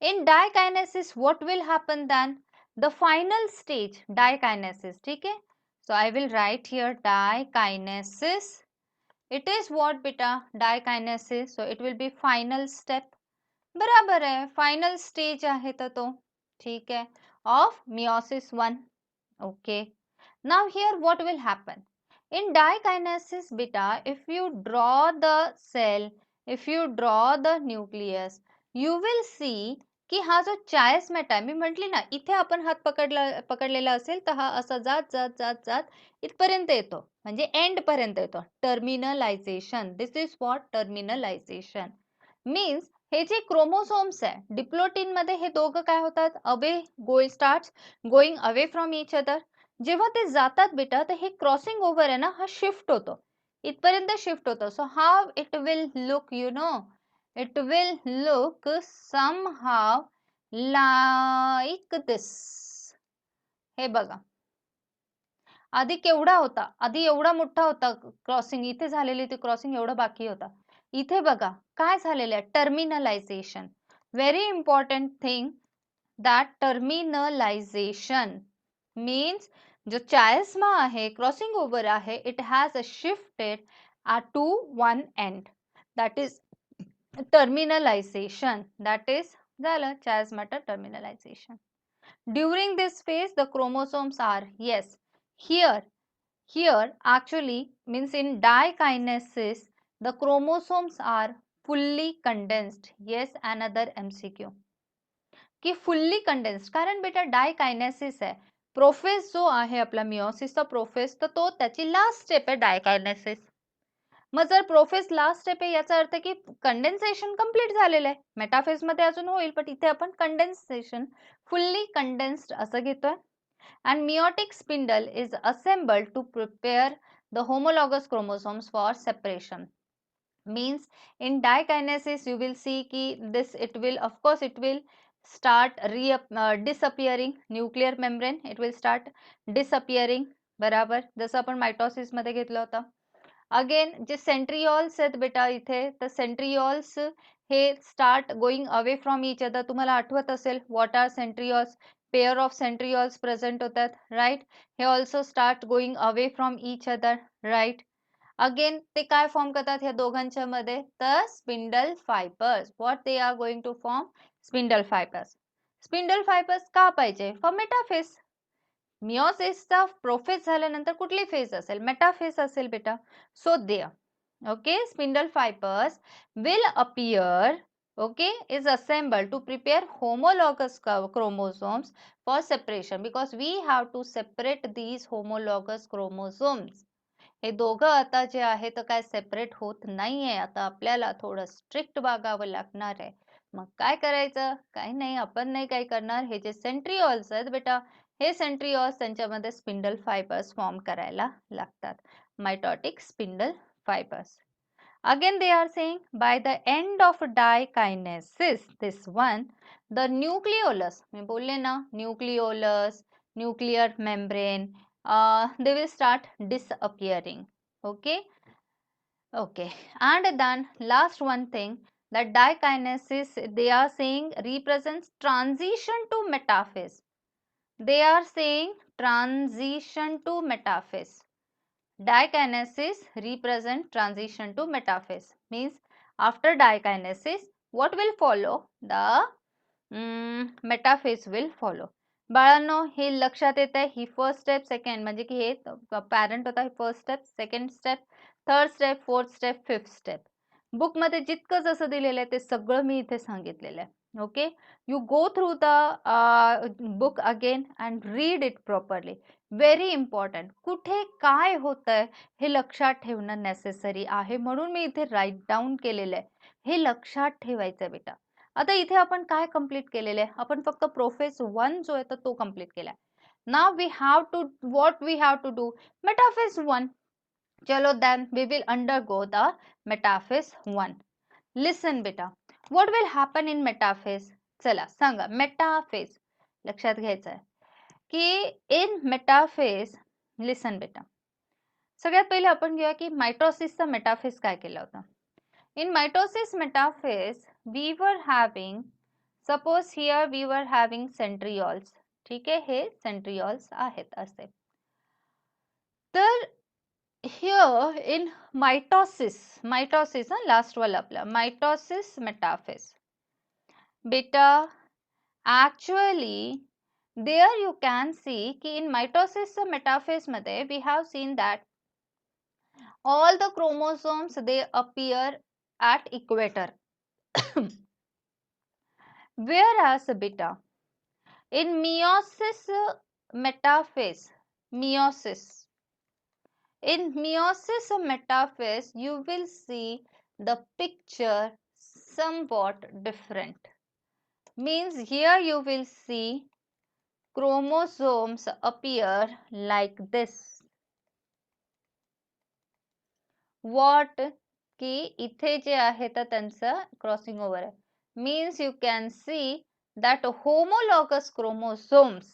In dikinesis what will happen then, the final stage dikinesis. ठीक है, so I will write here dikinesis. It is what beta, dikinesis, so it will be final step. बराबर आहे, final stage आहे तर तो. ठीक आहे, of meiosis 1. Okay, now here what will happen in dikinesis beta? If you draw the cell, if you draw the nucleus, you will see की हा जो चायस्मेट आहे, मी म्हटली ना इथे आपण हात पकडलेला असेल तर हा असा जात जात जात जात इथपर्यंत येतो, म्हणजे एंड पर्यंत येतो. Terminalisation, this is what terminalisation means. हे जे क्रोमोसोम्स आहे डिप्लोटीन मध्ये, हे दोघं काय होतात, away going away from each other. जेव्हा ते जातात बेटा तर हे क्रॉसिंग ओव्हर आहे ना, हा शिफ्ट होतो, इथपर्यंत शिफ्ट होतो. So how it will look, you know, it will look somehow like this. हे बघा, आधी केवढा होता, आधी एवढा मोठा होता क्रॉसिंग, इथे झालेली ती क्रॉसिंग एवढं बाकी होता. इथे बघा काय झालेलं आहे, terminalisation. Very important thing, that terminalization means जो chiasma आहे, क्रॉसिंग ओव्हर आहे, it has shifted to one end, that is terminalization. that is झालं chiasmatic terminalization. During this phase the chromosomes are, yes, here actually means in dikinesis the chromosomes are fully condensed. Yes, another MCQ की fully condensed, कारण बेटा डायकायनेसिस आहे. Profess जो आहे आपला मियोसिसचा profess, तर तो त्याची लास्ट स्टेप आहे डायकायनेसिस. मग जर प्रोफेस लास्ट स्टेप आहे याचा अर्थ की कंडेन्सेशन कंप्लीट झालेलं आहे. मेटाफेज मध्ये अजून होईल, पण इथे आपण कंडेन्सेशन, फुल्ली कंडेन्स्ड असं घेतोय. and meiotic spindle is assembled to prepare the homologous chromosomes for separation. Means in dikinesis you will see ki this, it will, of course it will start disappearing, nuclear membrane it will start disappearing. बराबर, जसं आपण mitosis मध्ये घेतलं होतं. Again जे centrioles आहेत बेटा इथे, तर सेंट्रिओल्स हे start going away from each other. तुम्हाला आठवत असेल what are centrioles, pair of centrioles present होतात, राईट. हे also start going away from each other, right. Again ते काय फॉर्म करतात ह्या दोघांच्या मध्ये, तर spindle fibres. What they are going to form, spindle fibres. Spindle fibres का पाहिजे, फॉर मेटाफेज. मियोसिसचा प्रोफेज झाल्यानंतर कुठली फेज असेल, मेटाफेज असेल बेटा. So there okay spindle fibres will appear, okay, is assembled to prepare homologous chromosomes for separation, because we have to separate these homologous chromosomes. हे दोघं आता जे आहे तर काय सेपरेट होत नाहीये, आता आपल्याला थोडं स्ट्रिक्ट वागावं लागणार आहे. मग काय करायचं, काही नाही, आपण नाही काय करणार, हे जे सेंट्रिओल्स आहेत बेटा, हे सेंट्रिओल्स त्यांच्यामध्ये स्पिंडल फायबर्स फॉर्म करायला लागतात, mitotic spindle fibres. Again they are saying by the end of dikinesis, this one, the nucleolus, मी बोलले ना nucleolus, nuclear membrane, they will start disappearing. Okay, okay. And then last one thing, that dikinesis they are saying represents transition to metaphase. They are saying transition to metaphase. Dikinesis represent transition to metaphase. Means after dikinesis what will follow, the metaphase will follow. बाळांनो हे लक्षात येत आहे, ही first step, second म्हणजे की हे parent होता, first step, second step, third step, fourth step, fifth step. Book मध्ये जितकं जसं दिलेलं आहे ते सगळं मी इथे सांगितलेलं आहे. Okay, you go through the book again and read it properly. Very important, कुठे काय होतंय हे लक्षात ठेवणं नेसेसरी आहे, म्हणून मी इथे राईट डाऊन केलेलं आहे. हे लक्षात ठेवायचं बेटा. आता इथे आपण काय कंप्लीट केलेलं आहे, आपण फक्त प्रोफेस 1 जो आहे तर तो कंप्लीट केलाय. Now we have to, what we have to do, metaphase 1. चलो then we will undergo the metaphase 1. Listen बेटा, what will happen in metaphase. चला सांगा, मेटाफेज लक्षात घ्यायचं आहे की इन मेटाफेज, लिसन बेटा, सगळ्यात पहिले आपण घेऊया की मायटोसिसचा मेटाफेज काय केला होता. In mitosis metaphase, we were having, suppose here we were having centrioles. ठीक आहे, हे centrioles आहेत असे. तर here in mitosis, last वाला आपला mitosis metaphase. Beta, actually there you can see ki in mitosis metaphase मध्ये we have seen that all the chromosomes they appear at equator. Whereas beta, in meiosis metaphase, meiosis, in meiosis metaphase, you will see the picture somewhat different. Means here you will see chromosomes appear like this. What की इथे जे आहे तर त्यांचं crossing over आहे. Means you can see that homologous chromosomes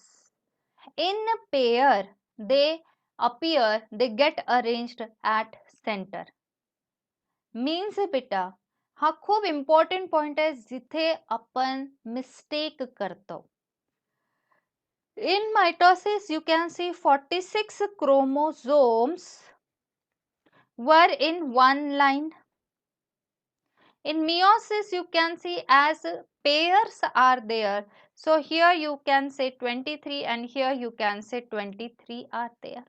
in a pair they appear, they get arranged at center. Means बेटा हा खूप important point आहे जिथे आपण मिस्टेक करतो. In mitosis you can see 46 chromosomes were in one line. In meiosis you can see as pairs are there. So here you can say 23 and here you can say 23 are there.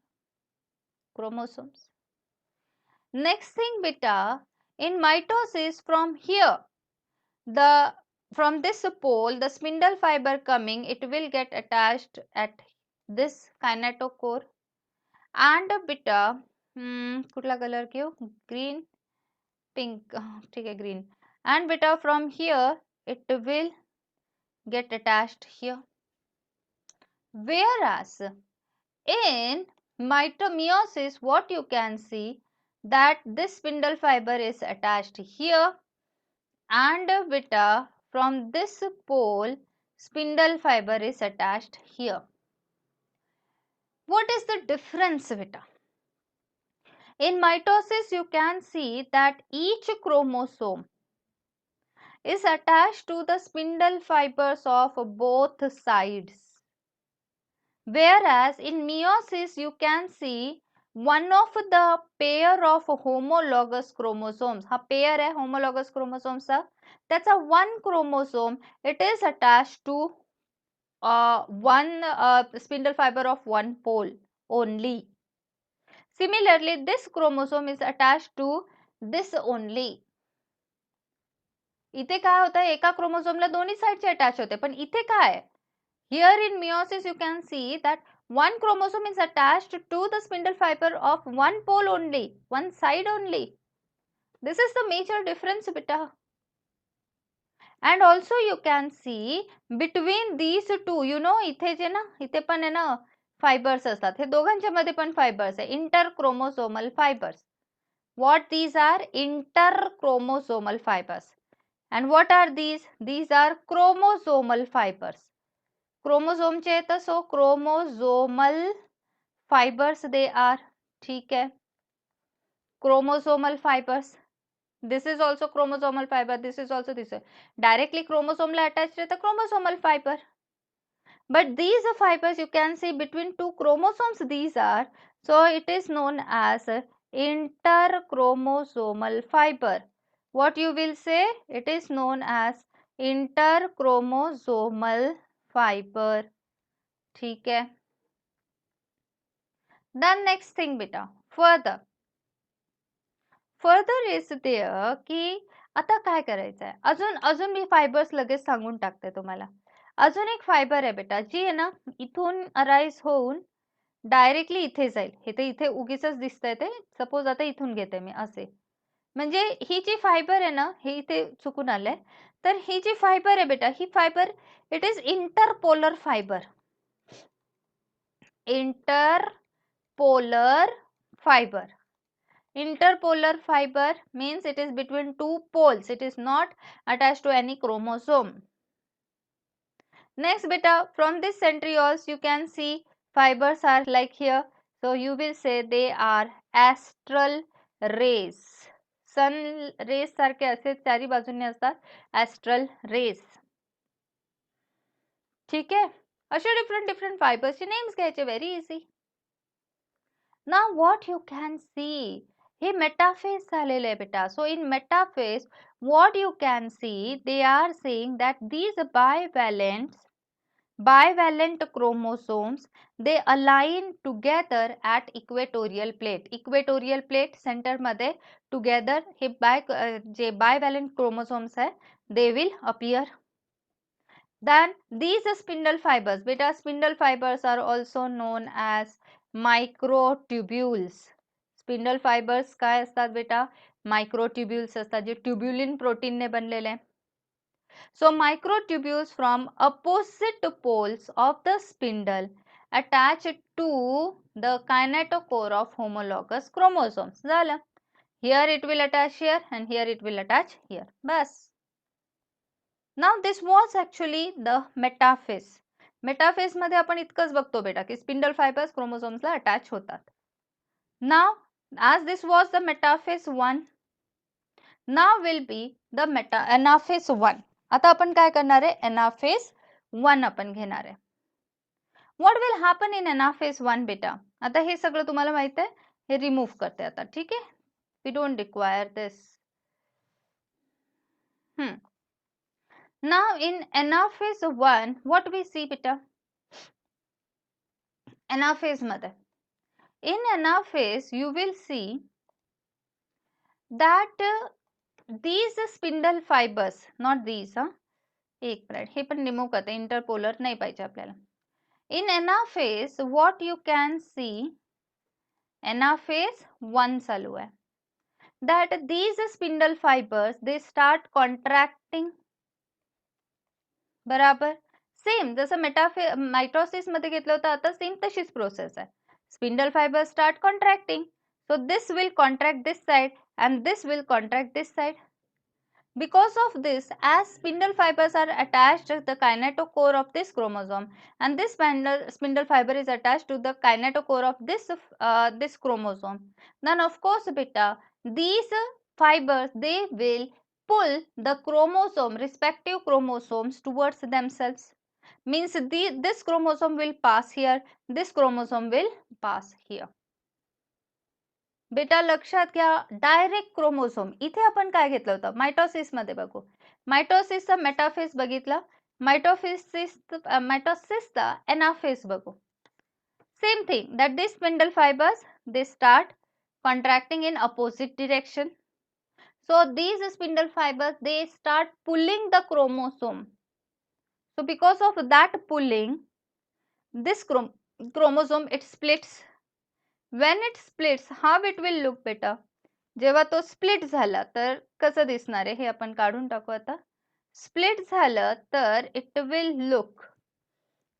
Chromosomes. Next thing beta, in mitosis from here, from this pole, the spindle fiber coming, it will get attached at this kinetochore. And beta, कुठला color घेऊ? Green, pink, ठीक है, green. And beta from here, it will get attached here. Whereas in meiosis, what you can see that this spindle fiber is attached here, and beta from this pole spindle fiber is attached here. What is the difference beta? In mitosis you can see that each chromosome is attached to the spindle fibers of both sides. Whereas in meiosis you can see one of the pair of homologous chromosomes, हा pair है homologous chromosomes चा, त्याचा one chromosome, it is attached to one spindle fiber of one pole only. Similarly, this chromosome is attached to this only. इथे काय होतं, एका क्रोमोसोमला दोन्ही साइडचे attach होते, पण इथे काय? Here in meiosis you can see that one chromosome is attached to the spindle fiber of one pole only, one side only. This is the major difference beta. And also you can see between these two, you know, इथे जे ना, इथे पण आहे ना fibres असतात, हे दोघांच्या मध्ये पण फायबर्स आहे, interchromosomal fibers. What these are? Interchromosomal fibers. And what are these? These are chromosomal fibers. Chromosome चे तर सो chromosomal fibers they are. ठीक है, chromosomal fibers. This is also chromosomal fiber. This is also this. Directly chromosome La attached है तो chromosomal fiber. But these fibers you can see between two chromosomes. These are, so it is known as interchromosomal fiber. What you will say? It is known as interchromosomal fiber. ठीक है. Then next thing beta, further is there की आता काय करायचं आहे, अजून मी fibres लगेच सांगून टाकते तुम्हाला. अजून एक फायबर आहे बेटा जी आहे ना इथून अराइज होऊन डायरेक्टली इथे जाईल. हे तर इथे उगीच दिसतंय ते, सपोज आता इथून घेते मी असे, म्हणजे ही जी फायबर आहे ना, हे इथे चुकून आलंय, तर ही जी फायबर आहे बेटा, ही fibre it is interpolar fibre. Interpolar fiber. Interpolar fiber means it is between two poles. It is not attached to any chromosome. Next beta, from this centrioles you can see fibers are like here. So you will say they are astral rays. Sun rays सारखे असे चारी बाजूने असतात, astral rays. ठीक है, असे different fibers चे names घ्यायचे, very easy. Now what you can see हे मेटाफेज झालेलं आहे बेटा. So in metaphase what you can see, they are saying that these bivalent chromosomes, they align together at equatorial plate. Equatorial plate center मध्ये together हे जे bivalent chromosomes आहे they will appear. Then these spindle fibers, beta spindle fibers are also known as microtubules. Spindle fibres काय असतात बेटा? Microtubules असतात जे ट्युब्युलिन प्रोटीनने बनलेले आहे. So microtubules from opposite poles of the spindle attach to the kinetochore of homologous chromosomes. झालं. Here it will attach here and here it will attach here. बस. Now this was actually the metaphase. Metaphase मध्ये आपण इतकंच बघतो बेटा की spindle fibres क्रोमोसोम्सला attach होतात. Now as this was the metaphase 1, now will be the anaphase 1. आता आपण काय करणार आहे? anaphase 1 आपण घेणार आहे. What will happen in anaphase 1 बेटा? आता हे सगळं तुम्हाला माहित आहे, हे रिमूव्ह करते आता. ठीक आहे, we don't require this. Now in anaphase 1 what we see बेटा? anaphase मध्ये, in anaphase you will see that these spindle fibers, not these, एक मिनिट, हे पण रिमूव्ह करते, इंटरपोलर नाही पाहिजे आपल्याला. In anaphase what you can see, anaphase 1 चालू आहे, that these spindle fibers they start contracting. बराबर. सेम जसं मायटोसिस मध्ये घेतलं होतं, आता सेम तशीच प्रोसेस आहे. Spindle fibre start contracting, so this will contract this side and this will contract this side. Because of this, as spindle fibers are attached to the kinetochore of this chromosome and this spindle fiber is attached to the kinetochore of this chromosome, then of course beta these fibers they will pull the respective chromosomes towards themselves. Means this chromosome will pass here, this chromosome will pass here. बेटा लक्षात घ्या, direct chromosome. इथे आपण काय घेतलं होतं? Mitosis मध्ये बघू. मायटोसिसचा मेटाफेज बघितला, मायटोसिसचा एनाफेज बघू. Same thing, that these spindle fibers they start contracting in opposite direction. So these spindle fibers they start pulling the chromosome. So because of that pulling, this chromosome it splits. When it splits, how it will look बेटा? जेव्हा तो split झाला तर कसं दिसणार आहे हे आपण काढून टाकू आता. स्प्लिट झालं तर it will look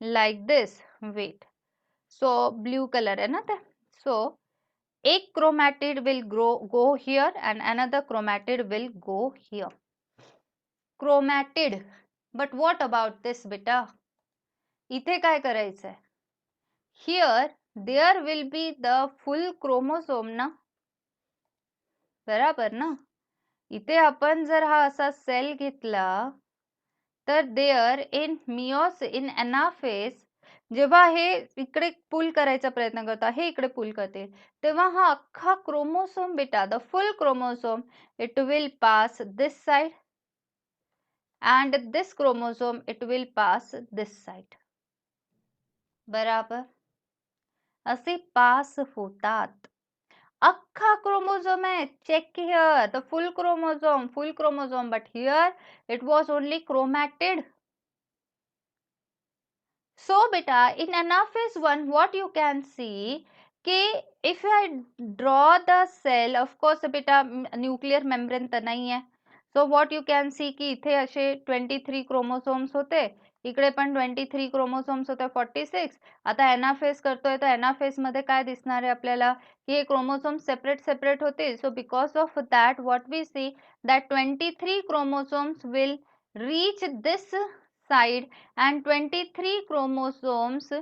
like this. Wait, so blue colour आहे ना ते. सो एक chromatid will go here and another chromatid will go here. Chromatid. But what about this बेटा? इथे काय करायचंय? Here there will be the full chromosome ना. बराबर ना. इथे आपण जर हा असा सेल घेतला तर there in anaphase जेव्हा हे इकडे पुल करायचा प्रयत्न करतो, हे इकडे पुल करते, तेव्हा हा अख्खा क्रोमोसोम बेटा, the full chromosome it will pass this side and this chromosome it will pass this side. बराबर. असे पास होतात. अख्खा क्रोमोसोम आहे. Check here the full chromosome, but here it was only chromatid. So beta in anaphase 1 what you can see कि if I draw the cell, of course beta nuclear membrane तर नाही आहे. So what you can see की इथे असे 23 chromosomes होते, इकडे पण 23 क्रोमोसोम्स होते, 46. आता एनाफेज करतोय तर एनाफेज मध्ये काय दिसणार आहे आपल्याला की हे क्रोमोसोम सेपरेट होतील. So because of that what we see that 23 chromosomes will reach this side and 23 chromosomes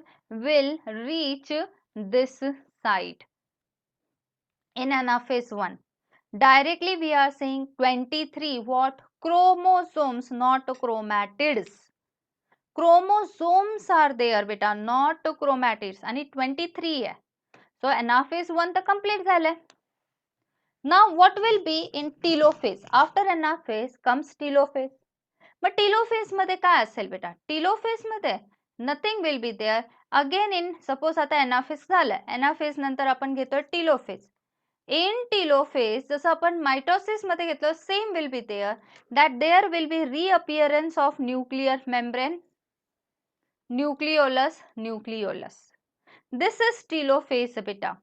will reach this side. In anaphase 1 directly we are saying 23 what? Chromosomes, not chromatids. Chromosomes are there beta, not chromatids. आणि 23 आहे. So anaphase 1 तर complete झालंय. Now what will be in telophase? After anaphase comes telophase. मग telophase मध्ये काय असेल बेटा? Telophase मध्ये nothing will be there. Again in suppose आता एनाफेज झालं, एनाफेज नंतर आपण घेतोय टीलोफेज. इन टीलोफेज जसं आपण मायटोसिस मध्ये घेतलं, same will be there, that there will be reappearance of nuclear membrane, nucleolus. This is telophase beta.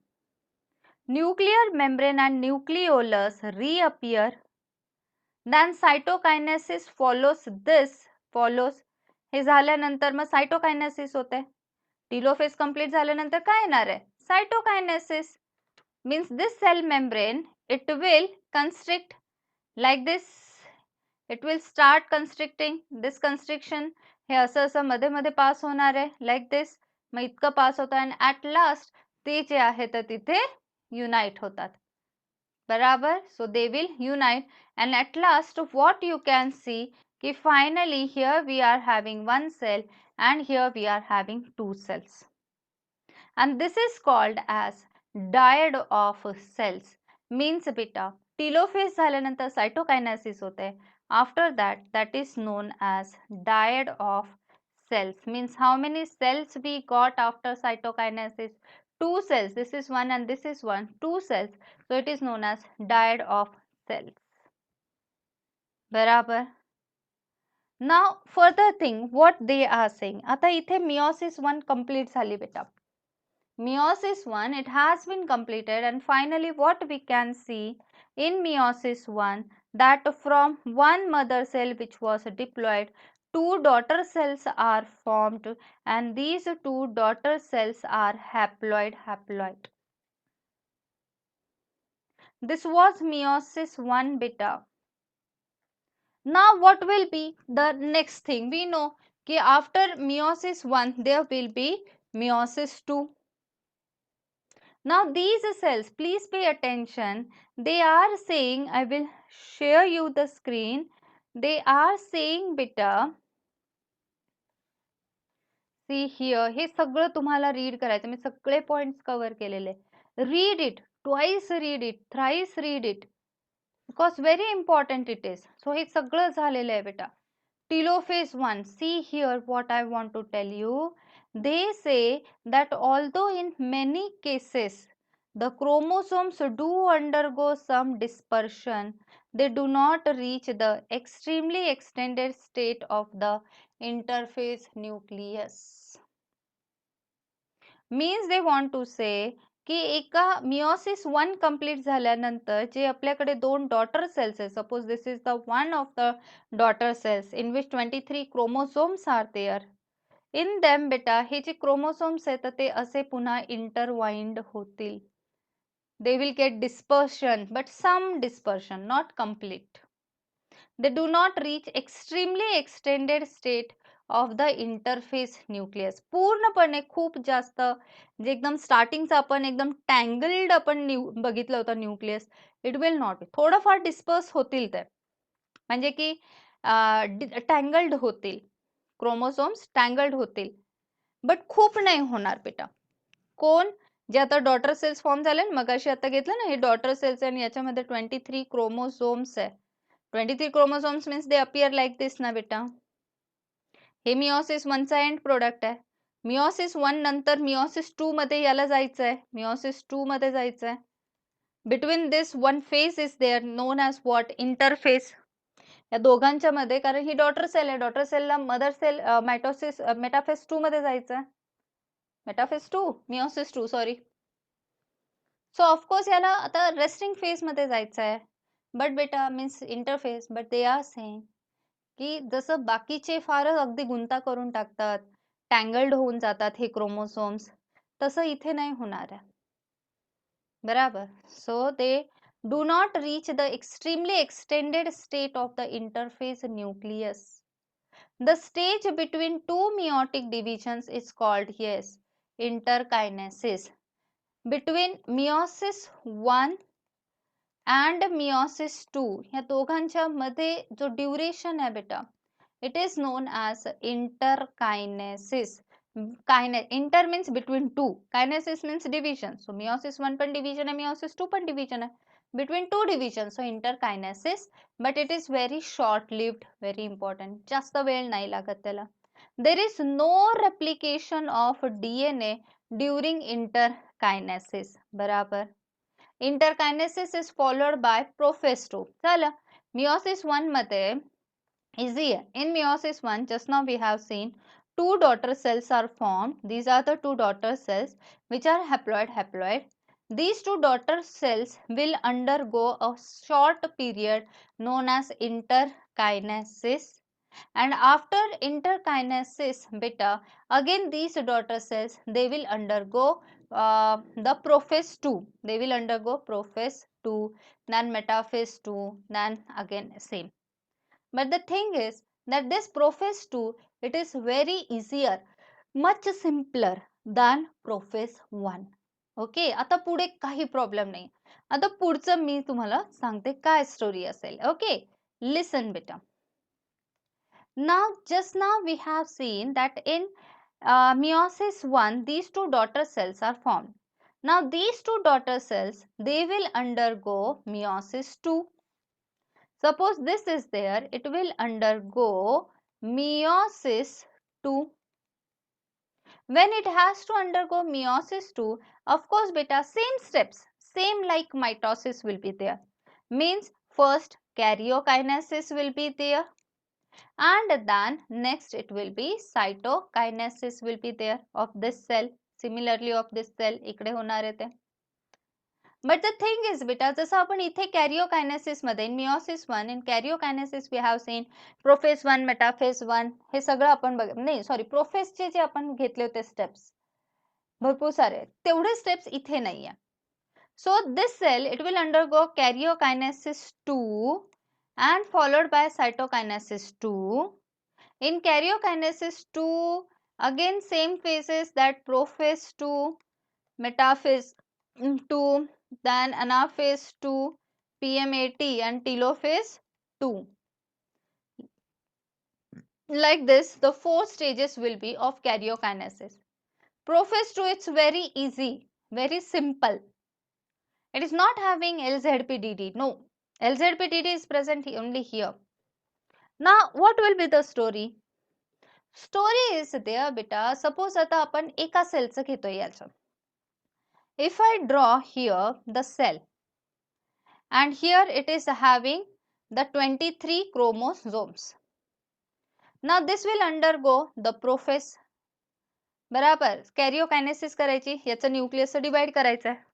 Nuclear membrane and nucleolus reappear. Then cytokinesis follows this. हे झाल्यानंतर मग cytokinesis होते. Telophase complete झाल्यानंतर काय येणार आहे? Cytokinesis. Means this cell membrane, it will constrict like this. It will start constricting. This constriction हे असं असं मध्ये मध्ये पास होणार आहे, like this. मग इतकं पास होतं आणि ॲट लास्ट ते जे आहे तर तिथे युनाइट होतात. बराबर. So they will unite and at last what you can see कि finally here we are having one cell and here we are having two cells, and this is called as dyad of cells. Means beta telophase झाल्यानंतर cytokinesis होते. After that is known as dyad of cells. Means how many cells we got after cytokinesis? Two cells. This is one and this is one. Two cells. So it is known as dyad of cells. बराबर. Now further thing what they are saying. आता इथे meiosis 1 complete झाली बेटा. Meiosis 1 it has been completed, and finally what we can see in meiosis 1 that from one mother cell which was diploid, two daughter cells are formed, and these two daughter cells are haploid. This was meiosis 1 beta. Now what will be the next thing? We know that after meiosis 1 there will be meiosis 2. Now these cells, please pay attention, they are saying, I will share you the screen, they are saying beta, see here, हे सगळं तुम्हाला read करायचं, मी सगळे points cover केलेले. Read it, twice read it, thrice read it, because very important it is. So हे सगळं झालेलं आहे बेटा. Telophase 1, see here what I want to tell you. They say that although in many cases the chromosomes do undergo some dispersion, they do not reach the extremely extended state of the interphase nucleus. Means they want to say की एका meiosis 1 complete झाल्यानंतर जे आपल्याकडे दोन daughter cells आहेत, suppose this is the one of the daughter cells in which 23 chromosomes are there. In them बेटा हे जे क्रोमोसोम्स आहेत ते असे पुन्हा इंटरवाइंड होतील. They will get dispersion, but some dispersion, not complete. They do not reach extremely extended state of the interphase nucleus. पूर्णपणे खूप जास्त जे एकदम स्टार्टिंगचं आपण एकदम टँगल्ड आपण बघितलं होतं nucleus, it will not be. थोडंफार डिस्पर्स होतील ते, म्हणजे की टँगल्ड होतील, क्रोमोसोम्स टँगल्ड होतील, बट खूप नाही होणार बेटा. कोण? जे आता डॉटर सेल्स फॉर्म झाले ना, मगाशी आता घेतलं ना, हे डॉटर सेल्स आणि याच्यामध्ये 23 क्रोमोसोम्स आहे. 23 chromosomes means they appear like this ना बेटा. हे मिओसिस 1 चा एंड प्रोडक्ट आहे. मिओसिस 1 नंतर मिओसिस 2 मध्ये याला जायचं आहे, मिओसिस 2 मध्ये जायचं आहे. Between this one phase is there known as what? Interphase. या दोघांच्या मध्ये, कारण ही डॉटर सेल आहे, डॉटर सेलला मदर सेल मायटोसिस मेटाफेज 2 मध्ये जायचं आहे. Metaphase 2 meiosis 2 sorry. So of course याला आता रेस्टिंग फेज मध्ये जायचं आहे. बट बेटा means interphase, but they are saying की जसं बाकीचे फारच अगदी गुंता करून टाकतात, टँगल्ड होऊन जातात हे क्रोमोसोम्स, तसं इथे नाही होणार आहे. बराबर. So they do not reach the extremely extended state of the interphase nucleus. The stage between two meiotic divisions is called, yes, interkinesis. Between meiosis 1 and meiosis 2 या दोघांच्या मध्ये जो ड्युरेशन आहे बेटा, it is known as interkinesis. Inter means between two, kinesis means division. So meiosis 1 पण division आहे, meiosis 2 पण division आहे. between two divisions, so interkinesis, but it is very short lived, very important, जास्त वेळ नाही लागत त्याला. There is no replication of DNA during interkinesis. बराबर. Interkinesis is followed by prophase 2. चला, meiosis 1 मध्ये easy आहे. In meiosis 1, just now we have seen two daughter cells are formed. These are the two daughter cells which are haploid. These two daughter cells will undergo a short period known as interkinesis, and after interkinesis beta, again these daughter cells, they will undergo the prophase 2. They will undergo prophase 2, then metaphase 2, then again same. But the thing is that this prophase 2, it is very easier, much simpler than prophase 1. Okay, आता पुढे काही problem नाही. आता पुढचं मी तुम्हाला सांगते काय story असेल. ओके, लिसन बेटा. Just now we have seen that in meiosis 1, these two daughter cells are formed. Now these two daughter cells, they will undergo meiosis 2. Suppose this is there, it will undergo meiosis 2. When it has to undergo meiosis 2, of course beta, same steps, same like mitosis will be there. Means first karyokinesis will be there, and then next it will be cytokinesis will be there of this cell. Similarly of this cell इकडे होणार आहे ते. But the thing is बेटा, जसं आपण इथे karyokinesis मध्ये in meiosis 1, in karyokinesis we have seen prophase 1, metaphase 1, हे सगळं आपण नाही सॉरी प्रोफेजचे जे आपण घेतले होते स्टेप्स भरपूर सारे, तेवढे स्टेप्स इथे नाही आहे. So this cell it will undergo karyokinesis 2 and followed by cytokinesis 2. In karyokinesis 2, again same phases, that prophase 2, metaphase 2, then anaphase 2, PMAT and telophase 2. Like this, the 4 stages will be of karyokinesis. Prophase 2, it's very easy, very simple. It is not having LZPDD. No, LZPDD is present only here. Now, what will be the story? Story is there, beta. Suppose आता आपण एका सेलचं घेतोय याचं. If I draw here the cell, and here it is having the 23 chromosomes. Now this will undergo the prophase. बराबर, कॅरिओकायनेसिस करायची, याचं nucleus divide करायचं आहे.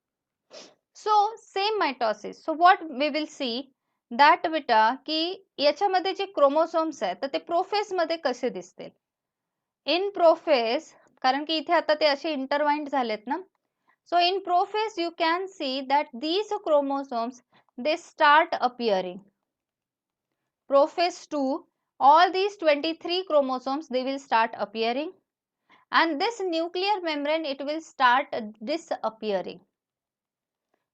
So same mitosis. So what we will see that बेटा की याच्यामध्ये जे क्रोमोसोम्स आहेत तर ते प्रोफेस मध्ये कसे दिसतील. इन प्रोफेस, कारण की इथे आता ते असे इंटरवाइंड झालेत ना. So in prophase you can see that these chromosomes, they start appearing. Prophase 2, all these 23 chromosomes, they will start appearing, and this nuclear membrane, it will start disappearing.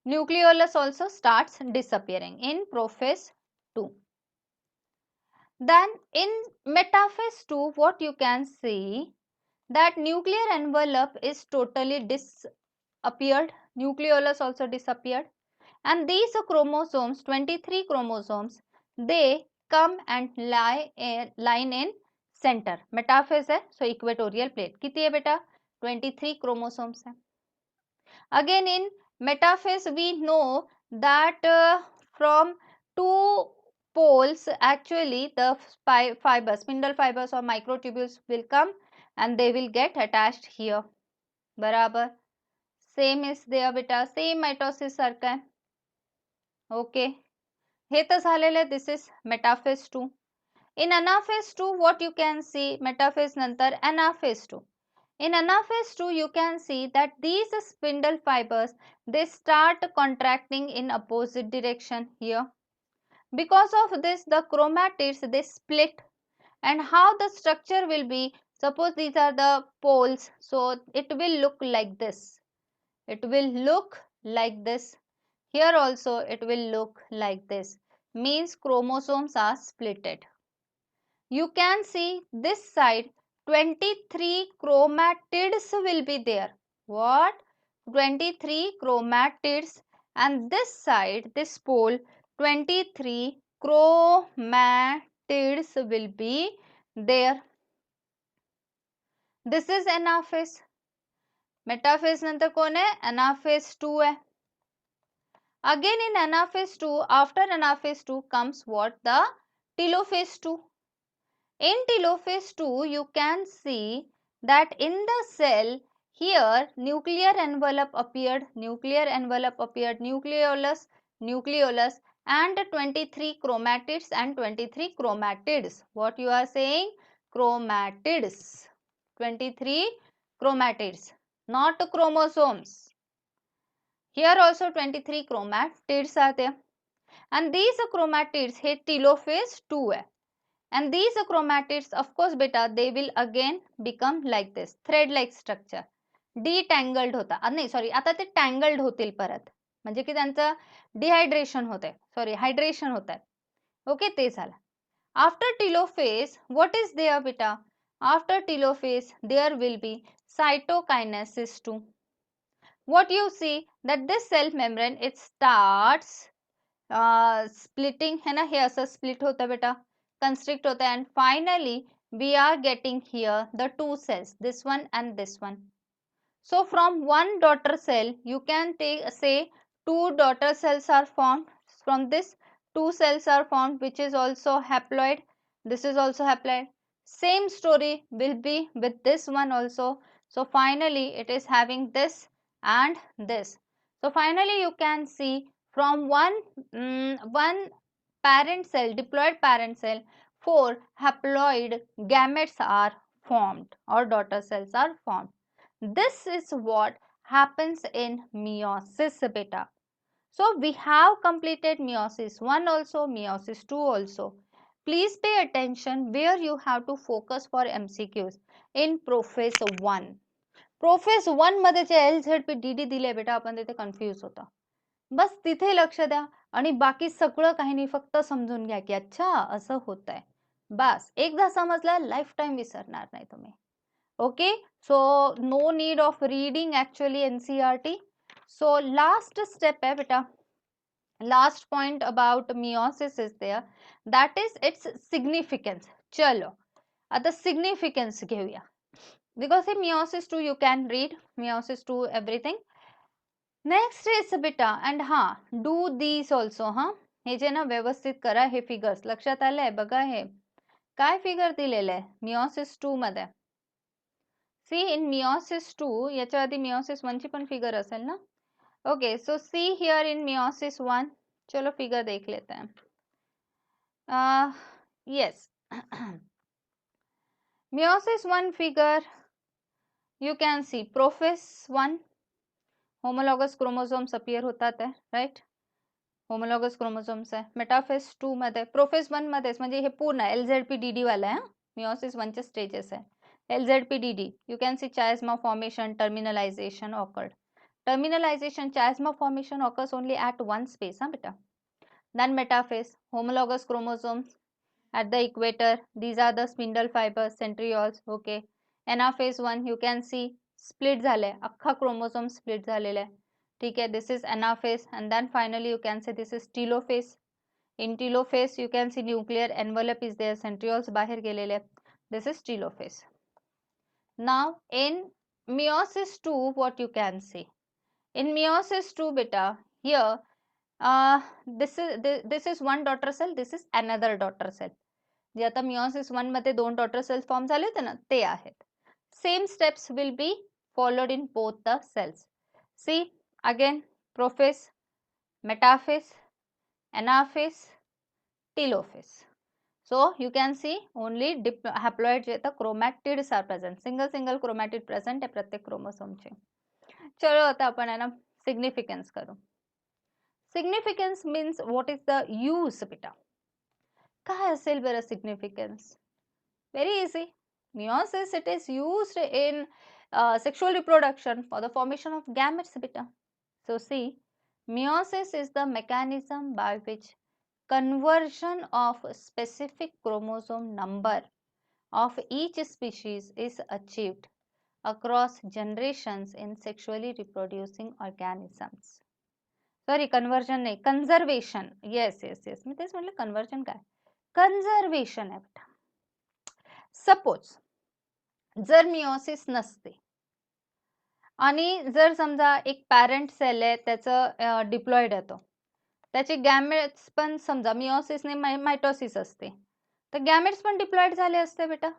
Nucleolus also starts disappearing in prophase 2. Then in metaphase 2, what you can see that nuclear envelope is totally disappeared. Nucleolus also disappeared, and these chromosomes, 23 chromosomes, they come and line in center. Metaphase है, so equatorial plate. कितनी है बेटा? 23 chromosomes है. Again in metaphase we know that from two poles actually the fibers, spindle fibers or microtubules will come and they will get attached here. बराबर, same is there बेटा, same mitosis सारखा है. Okay, हे तर झालेलं आहे. This is metaphase 2. In anaphase 2 what you can see, metaphase नंतर anaphase 2. In anaphase 2 you can see that these spindle fibers, they start contracting in opposite direction here. Because of this the chromatids, they split, and how the structure will be, suppose these are the poles, so it will look like this. It will look like this. Here also it will look like this. Means chromosomes are splitted. You can see this side 23 chromatids will be there. What? 23 chromatids, and this side, this pole, 23 chromatids will be there. This is anaphase. Metaphase नंतर कोण आहे? anaphase 2 आहे. Again in anaphase 2, after anaphase 2 comes what? The telophase 2. In telophase 2, you can see that in the cell here nuclear envelope appeared, nucleolus, nucleolus, and 23 chromatids and 23 chromatids. What you are saying? Chromatids. 23 chromatids, not chromosomes. Here also 23 chromatids are there, and these chromatids hey telophase 2 है, and these chromatids of course beta they will again become like this thread like structure. Detangled होता नाही sorry आता ते tangled होतील परत, म्हणजे की त्यांचं डिहायड्रेशन होत आहे, सॉरी हायड्रेशन होत आहे. ओके, ते झालं. After telophase, what is there beta? After telophase there will be cytokinesis 2. What you see that this cell membrane it starts splitting है ना, हे असं split होता बेटा, constrict होता है, and finally we are getting here the two cells, this one and this one. So from one daughter cell you can take say two daughter cells are formed. From this two cells are formed, which is also haploid, this is also haploid. Same story will be with this one also. So finally it is having this and this. So finally you can see from one parent cell, diploid parent cell, 4 haploid gametes are formed or daughter cells are formed. This is what happens in meiosis beta. So we have completed meiosis 1 also, meiosis 2 also. Please pay attention where you have to focus for MCQs in prophase 1. Profess 1 मध्ये जे LZP-DD दिले बेटा, आपण तिथे confuse होता. बस तिथे लक्ष द्या आणि बाकी सगळं काही नाही, फक्त समजून घ्या की अच्छा असं होत आहे. बस एकदा समजलं लाईफ टाइम विसरणार नाही तुम्ही. Okay, so no need of reading actually NCERT. So last step आहे बेटा, last point about meiosis is there, that is its significance. चलो आता सिग्निफिकन्स घेऊया, because in meiosis 2 you can read meiosis 2 everything. Next is beta, and do these also. हे जे ना व्यवस्थित करा, हे figures लक्षात आलंय बघा. हे काय फिगर दिलेलं आहे meiosis 2 मध्ये? सी इन meiosis 2, याच्या आधी meiosis 1 ची पण फिगर असेल ना. Okay, so see here in meiosis 1. चलो फिगर देख लेते हैं. Yes, meiosis 1 figure you can see prophase 1 homologous chromosomes appear होतात आहे, राईट. होमोलॉगस क्रोमोसोम्स आहे. मेटाफेज 2 मध्ये, प्रोफेज 1 मध्येच, म्हणजे हे पूर्ण LZP-DD वाला आहे. मियोसिस 1 चे स्टेजेस आहे. LZP-DD you can see chiasma formation, terminalization occurred. Terminalization, chiasma formation occurs only at one space beta. Then metaphase, homologous chromosomes at the equator, these are the spindle fibers, centrioles. Okay, anaphase 1 you can see split झाले, अख्खा chromosome split झालेला आहे. ठीक आहे, this is anaphase, and then finally you can say this is telophase. In telophase you can see nuclear envelope is there, centrioles बाहेर गेलेले. This is telophase. Now in meiosis 2 what you can see? In meiosis 2 beta, here this is one daughter cell, this is another daughter cell. जे आता meiosis 1 मध्ये 2 daughter cells form झाले होते ना, ते आहेत. Same steps will be followed in both the cells. See again, prophase, metaphase, anaphase, telophase. So you can see only haploid जे आता chromatids are present, single chromatid present आहे प्रत्येक chromosome चे. चलो आता आपण आहे ना सिग्निफिकन्स करू. Significance means what is the use बेटा. काय असेल बरं significance? Very easy. Meiosis, it is used in sexual reproduction for the formation of gametes beta. So see, meiosis is the mechanism by which conversion of specific chromosome number of each species is achieved across generations in sexually reproducing organisms. Sorry conversion नाही, conservation. Yes yes yes, मी तेच म्हटलं conversion काय, conservation आहे बेटा. Suppose जर meiosis नसते आणि जर समजा एक पॅरेंट सेल आहे, त्याचं डिप्लॉइड येतो, त्याचे गॅमेट्स पण समजा मिओसिसने मायटोसिस असते, तर गॅमेट्स पण डिप्लॉइड झाले असते बेटा.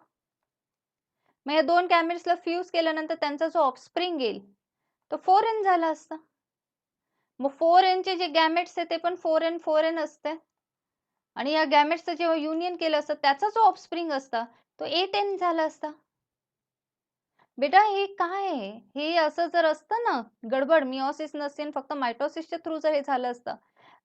मग या दोन गॅमेट्सला फ्यूज केल्यानंतर त्यांचा जो ऑफस्प्रिंग येईल तो 4n झाला असता. मग 4n चे जे गॅमेट्स आहे ते पण 4n असते आणि या गॅमेट्सचं जेव्हा युनियन केलं असतं त्याचा जो ऑफस्प्रिंग असता तो 8n झाला असता. बेटा हे काय आहे, हे असं जर असतं ना गडबड, मिओसिस नसते फक्त मायटोसिसच्या थ्रू जर हे झालं असतं,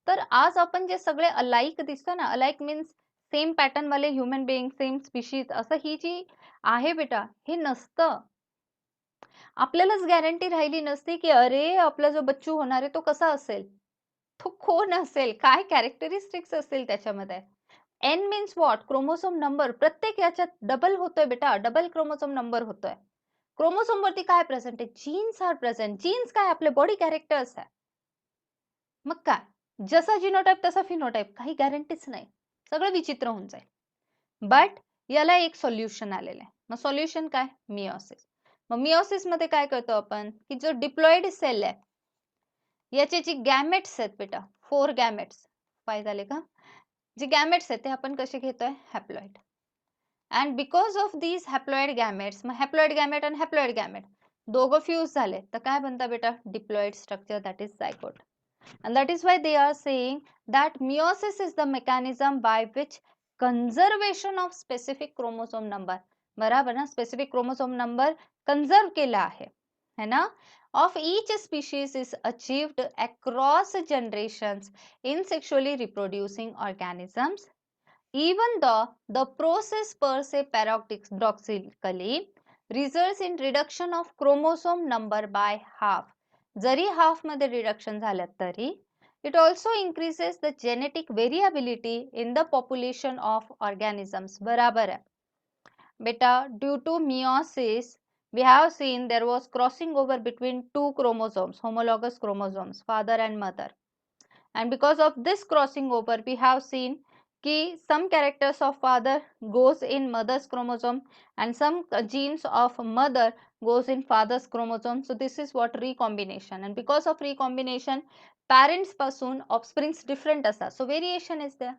तर आज आपण जे सगळे अलाइक दिसतो ना, अलाइक मीन्स सेम पॅटर्न वाले ह्युमन बिईंग, सेम स्पीशीज, असं ही जी आहे बेटा हे नसतं. आपल्यालाच गॅरंटी राहिली नसती की अरे आपला जो बच्चू होणार आहे तो कसा असेल, तो कोण असेल, काय कॅरेक्टरिस्टिक्स असतील त्याच्यामध्ये. N means what, chromosome number. प्रत्येक याच्यात डबल होतोय बेटा, डबल क्रोमोसोम नंबर होतोय. क्रोमोसोम वरती काय प्रेझेंट आहे, जीन्स आर प्रेझेंट. जीन्स काय, आपले बॉडी कॅरेक्टर्स आहे. मग काय, जसा जिनोटाइप तसा फिनोटाइप, काही गॅरंटीच नाही, सगळं विचित्र होऊन जाईल. बट याला एक सोल्युशन आलेलं आहे. मग सोल्युशन काय, मिओसिस. मग मिओसिस मध्ये काय करतो आपण की जो डिप्लॉइड सेल आहे याचे जे गॅमेट्स आहेत बेटा, 4 गॅमेट्स, 5 झाले का, जे गॅमेट्स आहेत ते आपण कसे घेतोय, haploid. And because of these haploid gametes, mug haploid gamete आणि हॅप्लॉइड गॅमेट दोघं फ्यूज झाले तर काय बनतं बेटा, diploid structure, that is zygote. And that is why they are saying that meiosis is the mechanism by which conservation of specific chromosome number, बराबर ना, specific chromosome number conserve केला है ना, of each species is achieved across generations in sexually reproducing organisms, even though the process per se paradoxically results in reduction of chromosome number by half. Zari half मध्ये reduction झालं तरी it also increases the genetic variability in the population of organisms. बराबर आहे बेटा. due to meiosis we have seen there was crossing over between two chromosomes, homologous chromosomes, father and mother, and because of this crossing over we have seen ki some characters of father goes in mother's chromosome and some genes of mother goes in father's chromosome. So this is what recombination, and because of recombination parents pasun offsprings different asतात, so variation is there.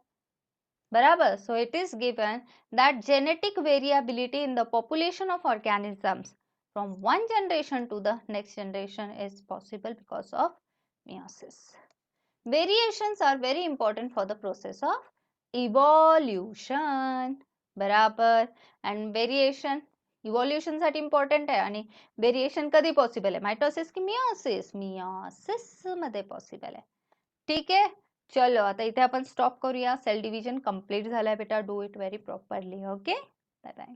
बराबर. So it is given that genetic variability in the population of organisms from one generation to the next generation is possible because of meiosis. Variations are very important for the process of evolution. बराबर. and variation evolution साठी important आहे आणि variation कधी possible आहे, mitosis की meiosis, meiosis मध्ये possible आहे. ठीक आहे, चलो आता इथे आपण स्टॉप करूया. सेल डिव्हिजन कंप्लीट झालाय बेटा, do it very properly. Okay, bye bye.